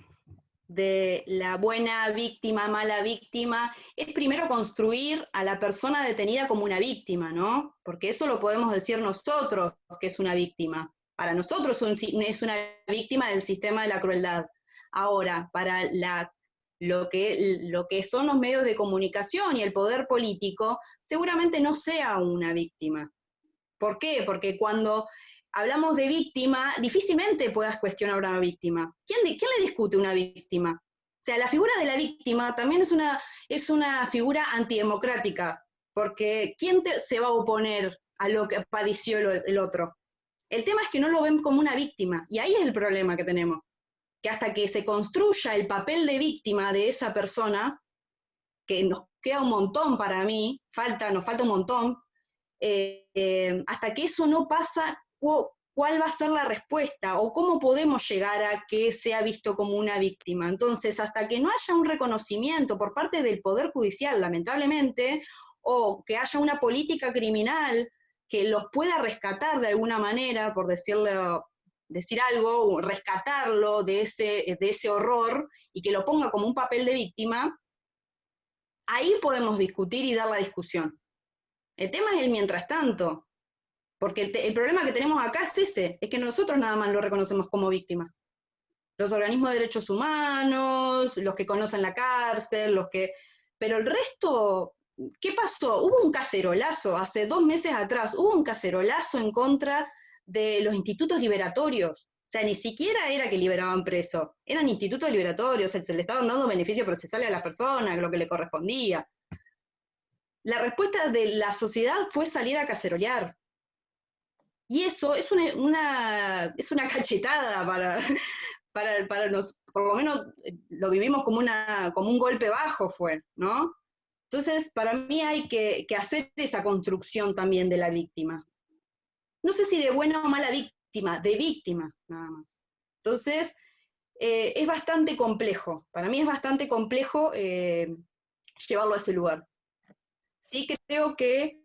de la buena víctima, mala víctima, es primero construir a la persona detenida como una víctima, ¿no? Porque eso lo podemos decir nosotros, que es una víctima. Para nosotros es una víctima del sistema de la crueldad. Ahora, para lo que son los medios de comunicación y el poder político, seguramente no sea una víctima. ¿Por qué? Porque cuando hablamos de víctima, difícilmente puedas cuestionar a una víctima. ¿Quién le discute a una víctima? O sea, la figura de la víctima también es una figura antidemocrática, porque ¿quién se va a oponer a lo que padeció el otro? El tema es que no lo ven como una víctima, y ahí es el problema que tenemos, que hasta que se construya el papel de víctima de esa persona, que nos queda un montón para mí, nos falta un montón, hasta que eso no pasa, ¿cuál va a ser la respuesta? ¿O cómo podemos llegar a que sea visto como una víctima? Entonces, hasta que no haya un reconocimiento por parte del Poder Judicial, lamentablemente, o que haya una política criminal que los pueda rescatar de alguna manera, por decir algo, rescatarlo de ese horror, y que lo ponga como un papel de víctima, ahí podemos discutir y dar la discusión. El tema es el mientras tanto, porque el problema que tenemos acá es ese, es que nosotros nada más lo reconocemos como víctima. Los organismos de derechos humanos, los que conocen la cárcel, pero el resto, ¿qué pasó? Hubo un cacerolazo, hace 2 meses atrás, hubo un cacerolazo en contra de los institutos liberatorios. O sea, ni siquiera era que liberaban presos, eran institutos liberatorios, se le estaban dando beneficios procesales a las personas, lo que le correspondía. La respuesta de la sociedad fue salir a cacerolear. Y eso es una cachetada para por lo menos lo vivimos como un golpe bajo fue, ¿no? Entonces, para mí hay que hacer esa construcción también de la víctima. No sé si de buena o mala víctima, de víctima, nada más. Entonces, es bastante complejo. Para mí es bastante complejo llevarlo a ese lugar. Sí creo que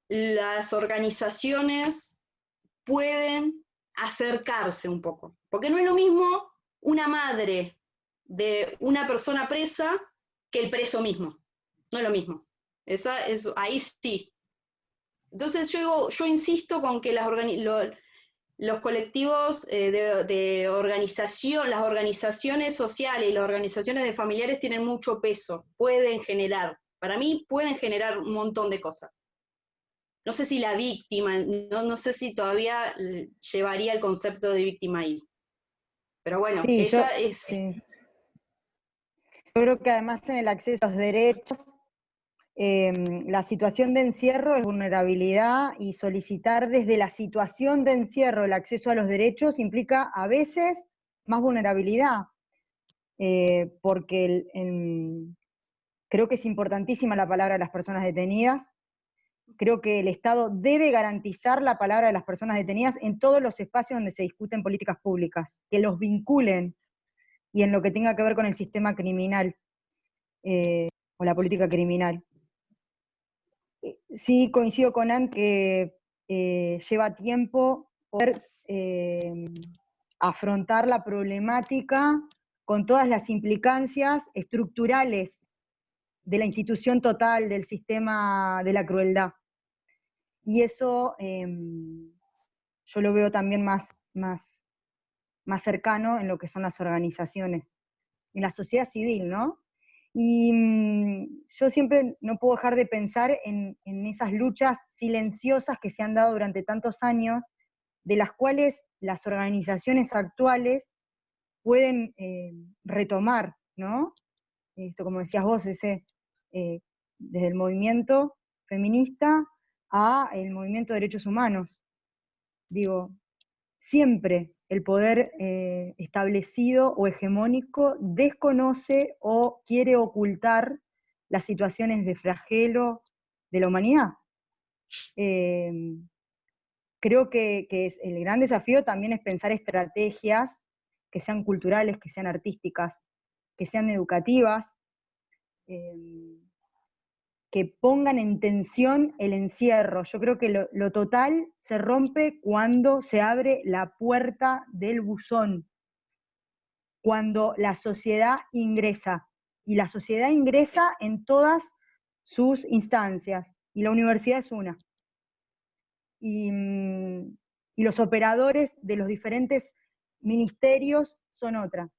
las organizaciones pueden acercarse un poco, porque no es lo mismo una madre de una persona presa que el preso mismo, no es lo mismo, ahí sí. Entonces yo insisto con que los colectivos de organización, las organizaciones sociales y las organizaciones de familiares tienen mucho peso, para mí pueden generar un montón de cosas. No sé si la víctima, no sé si todavía llevaría el concepto de víctima ahí. Pero bueno, sí, esa es... Sí. Yo creo que además en el acceso a los derechos, la situación de encierro es vulnerabilidad, y solicitar desde la situación de encierro el acceso a los derechos implica a veces más vulnerabilidad, porque creo que es importantísima la palabra de las personas detenidas. Creo que el Estado debe garantizar la palabra de las personas detenidas en todos los espacios donde se discuten políticas públicas, que los vinculen, y en lo que tenga que ver con el sistema criminal, o la política criminal. Sí coincido con Ann que lleva tiempo poder afrontar la problemática con todas las implicancias estructurales de la institución total del sistema de la crueldad. Y eso yo lo veo también más cercano en lo que son las organizaciones, en la sociedad civil, ¿no? Y yo siempre no puedo dejar de pensar en esas luchas silenciosas que se han dado durante tantos años, de las cuales las organizaciones actuales pueden retomar, ¿no? Esto, como decías vos, desde el movimiento feminista a el movimiento de derechos humanos. Digo, siempre el poder establecido o hegemónico desconoce o quiere ocultar las situaciones de flagelo de la humanidad. Creo que el gran desafío también es pensar estrategias que sean culturales, que sean artísticas, que sean educativas, que pongan en tensión el encierro. Yo creo que lo total se rompe cuando se abre la puerta del buzón, cuando la sociedad ingresa, y la sociedad ingresa en todas sus instancias, y la universidad es una. Y los operadores de los diferentes ministerios son otra.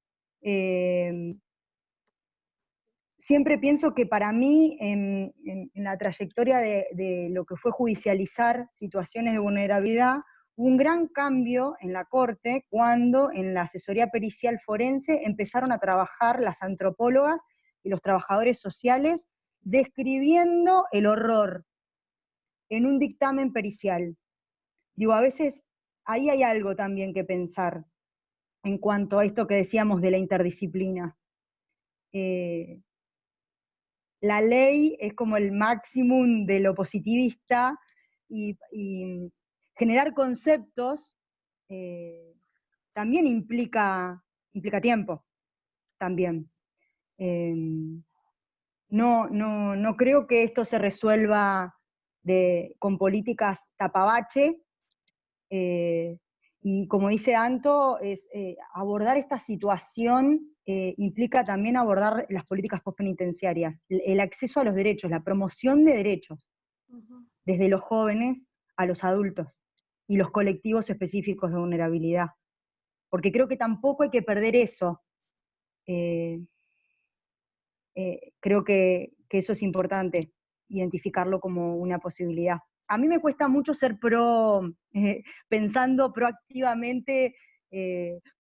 Siempre pienso que para mí, en la trayectoria de lo que fue judicializar situaciones de vulnerabilidad, hubo un gran cambio en la Corte cuando en la asesoría pericial forense empezaron a trabajar las antropólogas y los trabajadores sociales describiendo el horror en un dictamen pericial. Digo, a veces ahí hay algo también que pensar en cuanto a esto que decíamos de la interdisciplina. La ley es como el máximum de lo positivista, y generar conceptos también implica tiempo, también. No creo que esto se resuelva con políticas tapabache, y como dice Anto, abordar esta situación implica también abordar las políticas postpenitenciarias, el acceso a los derechos, la promoción de derechos, desde los jóvenes a los adultos, y los colectivos específicos de vulnerabilidad. Porque creo que tampoco hay que perder eso. Creo que eso es importante, identificarlo como una posibilidad. A mí me cuesta mucho ser pensando proactivamente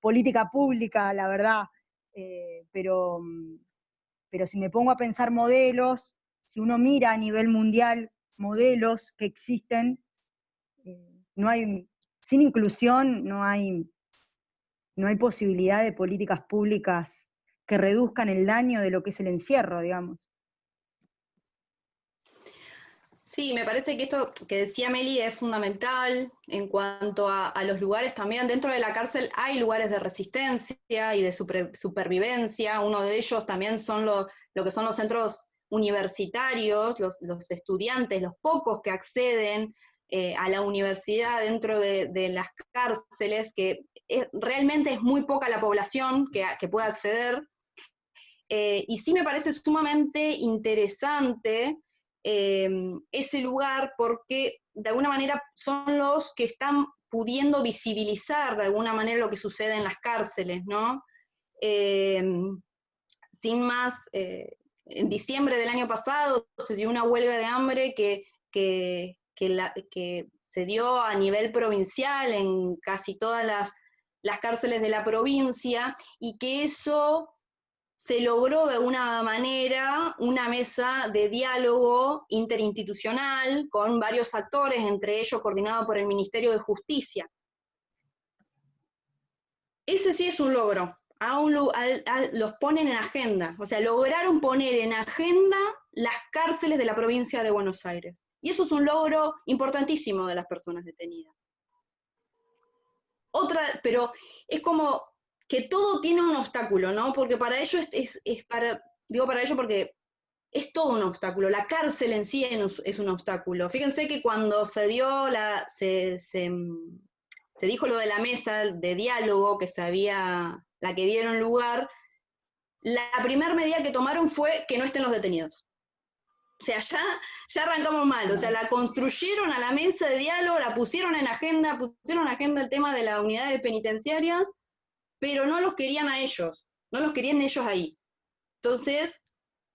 política pública, la verdad, pero si me pongo a pensar modelos, si uno mira a nivel mundial modelos que existen, sin inclusión no hay posibilidad de políticas públicas que reduzcan el daño de lo que es el encierro, digamos. Sí, me parece que esto que decía Meli es fundamental en cuanto a los lugares también. Dentro de la cárcel hay lugares de resistencia y de supervivencia. Uno de ellos también son lo que son los centros universitarios, los estudiantes, los pocos que acceden a la universidad dentro de las cárceles, que realmente es muy poca la población que puede acceder. Y sí me parece sumamente interesante ese lugar, porque de alguna manera son los que están pudiendo visibilizar de alguna manera lo que sucede en las cárceles, ¿no? Sin más, en diciembre del año pasado se dio una huelga de hambre que se dio a nivel provincial en casi todas las cárceles de la provincia, y que eso se logró de alguna manera una mesa de diálogo interinstitucional con varios actores, entre ellos coordinado por el Ministerio de Justicia. Ese sí es un logro. Los ponen en agenda, o sea, lograron poner en agenda las cárceles de la provincia de Buenos Aires. Y eso es un logro importantísimo de las personas detenidas. Pero es como que todo tiene un obstáculo, ¿no? Porque para ellos digo para ello porque es todo un obstáculo. La cárcel en sí es un obstáculo. Fíjense que cuando se dio se dijo lo de la mesa de diálogo la que dieron lugar, la primera medida que tomaron fue que no estén los detenidos. O sea, ya arrancamos mal, o sea, la construyeron a la mesa de diálogo, la pusieron en agenda el tema de las unidades penitenciarias, pero no los querían a ellos, no los querían ellos ahí. Entonces,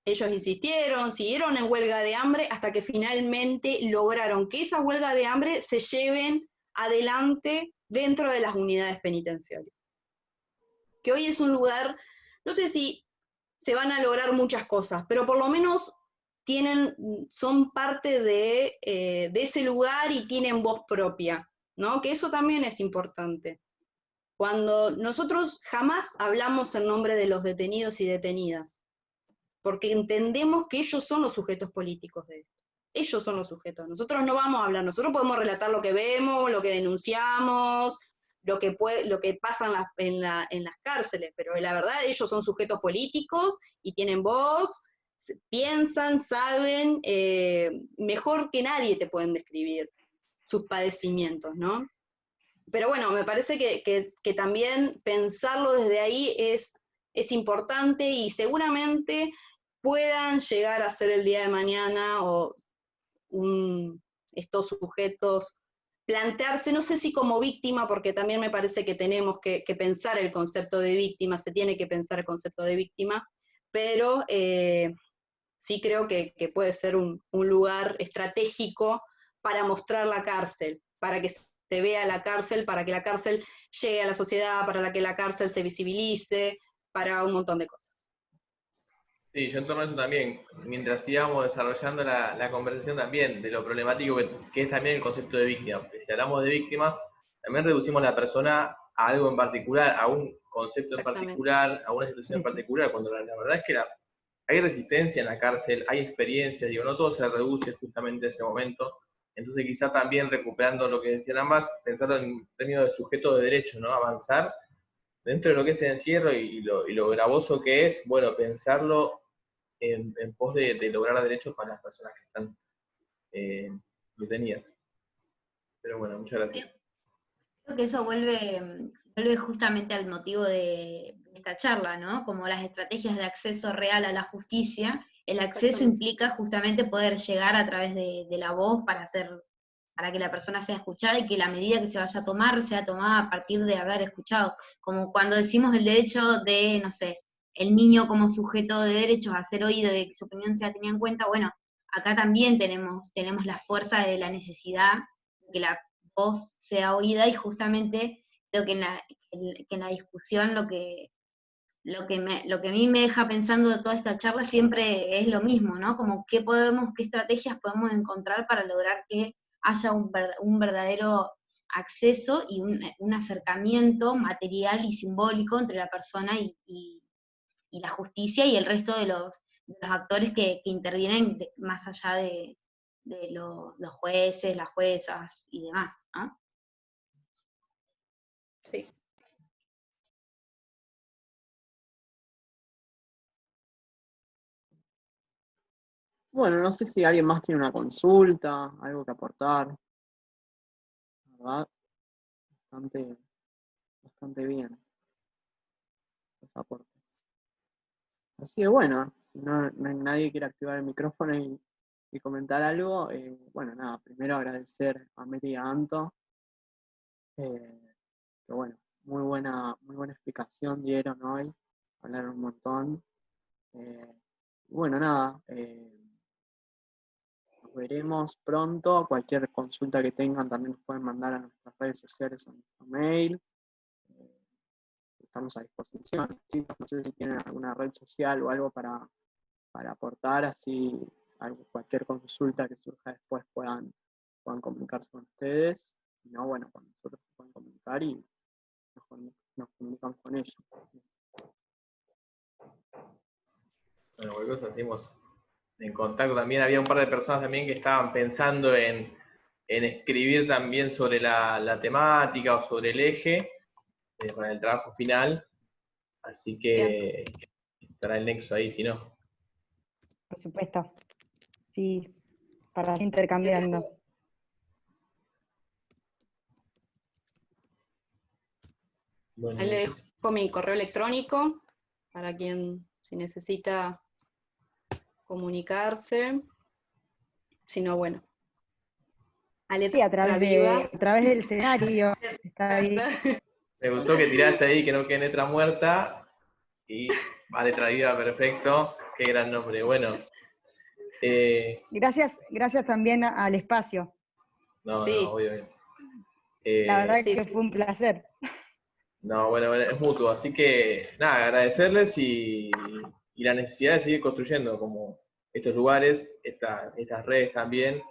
ellos insistieron, siguieron en huelga de hambre hasta que finalmente lograron que esa huelga de hambre se lleven adelante dentro de las unidades penitenciarias. Que hoy es un lugar, no sé si se van a lograr muchas cosas, pero por lo menos son parte de ese lugar y tienen voz propia, ¿no? Que eso también es importante. Cuando nosotros jamás hablamos en nombre de los detenidos y detenidas, porque entendemos que ellos son los sujetos políticos de esto. Ellos son los sujetos. Nosotros no vamos a hablar, nosotros podemos relatar lo que vemos, lo que denunciamos, lo que pasa en las cárceles, pero la verdad ellos son sujetos políticos y tienen voz, piensan, saben, mejor que nadie te pueden describir sus padecimientos, ¿no? Pero bueno, me parece que también pensarlo desde ahí es importante y seguramente puedan llegar a ser el día de mañana o estos sujetos plantearse, no sé si como víctima, porque también me parece que tenemos que pensar el concepto de víctima, se tiene que pensar el concepto de víctima, pero sí creo que puede ser un lugar estratégico para mostrar la cárcel, para que se vea la cárcel, para que la cárcel llegue a la sociedad, para que la cárcel se visibilice, para un montón de cosas. Sí, yo en torno a eso también, mientras sigamos desarrollando la conversación también, de lo problemático que es también el concepto de víctima, porque si hablamos de víctimas, también reducimos la persona a algo en particular, a un concepto en particular, a una situación en particular, cuando la verdad es que hay resistencia en la cárcel, hay experiencia, digo, no todo se reduce justamente a ese momento, entonces quizá también recuperando lo que decían ambas, pensando en términos de sujeto de derecho, ¿no? Avanzar dentro de lo que es el encierro y lo gravoso que es, bueno, pensarlo en pos de lograr derechos para las personas que están detenidas. Pero bueno, muchas gracias. Creo que eso vuelve justamente al motivo de esta charla, ¿no? Como las estrategias de acceso real a la justicia. El acceso implica justamente poder llegar a través de la voz para que la persona sea escuchada y que la medida que se vaya a tomar sea tomada a partir de haber escuchado. Como cuando decimos el derecho de, no sé, el niño como sujeto de derechos a ser oído y que su opinión sea tenida en cuenta, bueno, acá también tenemos la fuerza de la necesidad de que la voz sea oída, y justamente creo que en la discusión lo que a mí me deja pensando de toda esta charla siempre es lo mismo, ¿no? Como qué estrategias podemos encontrar para lograr que haya un verdadero acceso y un acercamiento material y simbólico entre la persona y la justicia y el resto de los actores que intervienen más allá de los jueces, las juezas y demás, ¿no? Sí. Bueno, no sé si alguien más tiene una consulta, algo que aportar. ¿Verdad? Bastante bien los aportes. Así que bueno, si no nadie quiere activar el micrófono y comentar algo, bueno, nada, primero agradecer a Meli y a Anto, que bueno, muy buena explicación dieron hoy, hablaron un montón. Bueno, nada, nos veremos pronto. Cualquier consulta que tengan también nos pueden mandar a nuestras redes sociales o a nuestro mail. Estamos a disposición. Chicos, no sé si tienen alguna red social o algo para aportar, así cualquier consulta que surja después puedan comunicarse con ustedes. Si no, bueno, con nosotros se pueden comunicar y nos comunicamos con ellos. Bueno, cualquier cosa seguimos en contacto. También había un par de personas también que estaban pensando en escribir también sobre la temática o sobre el eje para el trabajo final. Así que estará el nexo ahí, si no. Por supuesto. Sí, para ir intercambiando. Bueno, Ahí le dejo mi correo electrónico para quien, si necesita comunicarse. Si no, bueno. Sí, a través del escenario. Está ahí. me gustó que tiraste ahí que no quede letra muerta y va letra viva, perfecto. Qué gran nombre. Bueno. Gracias también al espacio. No, Sí. no, obvio. La verdad sí, que sí. fue un placer. No, bueno, es mutuo. Así que, nada, agradecerles y la necesidad de seguir construyendo como estos lugares, estas redes también,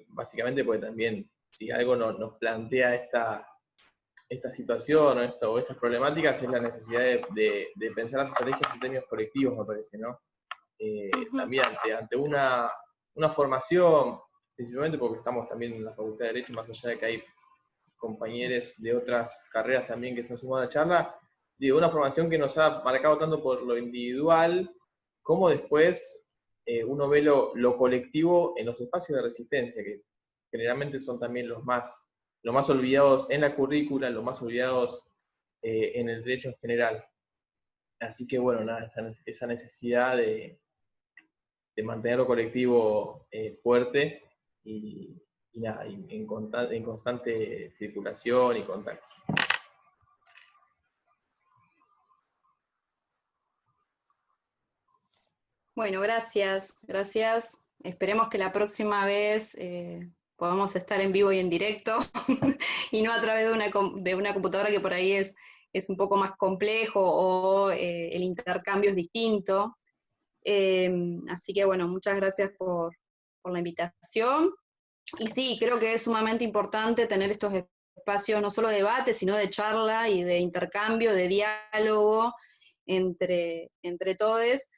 básicamente porque también, si algo nos plantea esta situación o estas problemáticas, es la necesidad de pensar las estrategias en términos colectivos, me parece, ¿no? También ante una formación, principalmente porque estamos también en la Facultad de Derecho, más allá de que hay compañeros de otras carreras también que se han sumado a la charla, digo, una formación que nos ha marcado tanto por lo individual, como después uno ve lo colectivo en los espacios de resistencia, que generalmente son también los más olvidados en la currícula, los más olvidados en el derecho en general. Así que bueno, nada, esa necesidad de mantener lo colectivo fuerte y nada, en constante circulación y contacto. Bueno, gracias. Esperemos que la próxima vez podamos estar en vivo y en directo y no a través de una computadora que por ahí es un poco más complejo o el intercambio es distinto. Así que bueno, muchas gracias por la invitación. Y sí, creo que es sumamente importante tener estos espacios no solo de debate, sino de charla y de intercambio, de diálogo entre todos,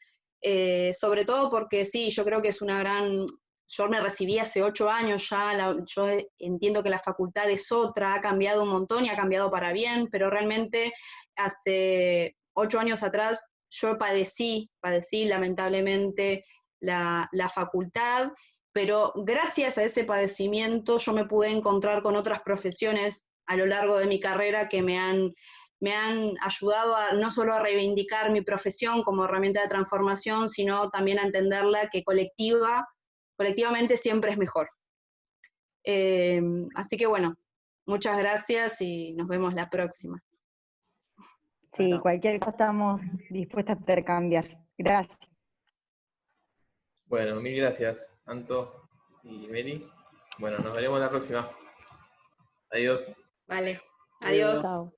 sobre todo porque sí, yo creo que es una gran... Yo me recibí hace 8 años ya, yo entiendo que la facultad es otra, ha cambiado un montón y ha cambiado para bien, pero realmente hace 8 años atrás yo padecí lamentablemente la facultad, pero gracias a ese padecimiento yo me pude encontrar con otras profesiones a lo largo de mi carrera que me han ayudado no solo a reivindicar mi profesión como herramienta de transformación, sino también a entenderla que colectivamente siempre es mejor. Así que bueno, muchas gracias y nos vemos la próxima. Sí, Bueno. cualquier cosa estamos dispuestos a intercambiar. Gracias. Bueno, mil gracias, Anto y Meli. Bueno, nos veremos la próxima. Adiós. Vale, adiós. Chao.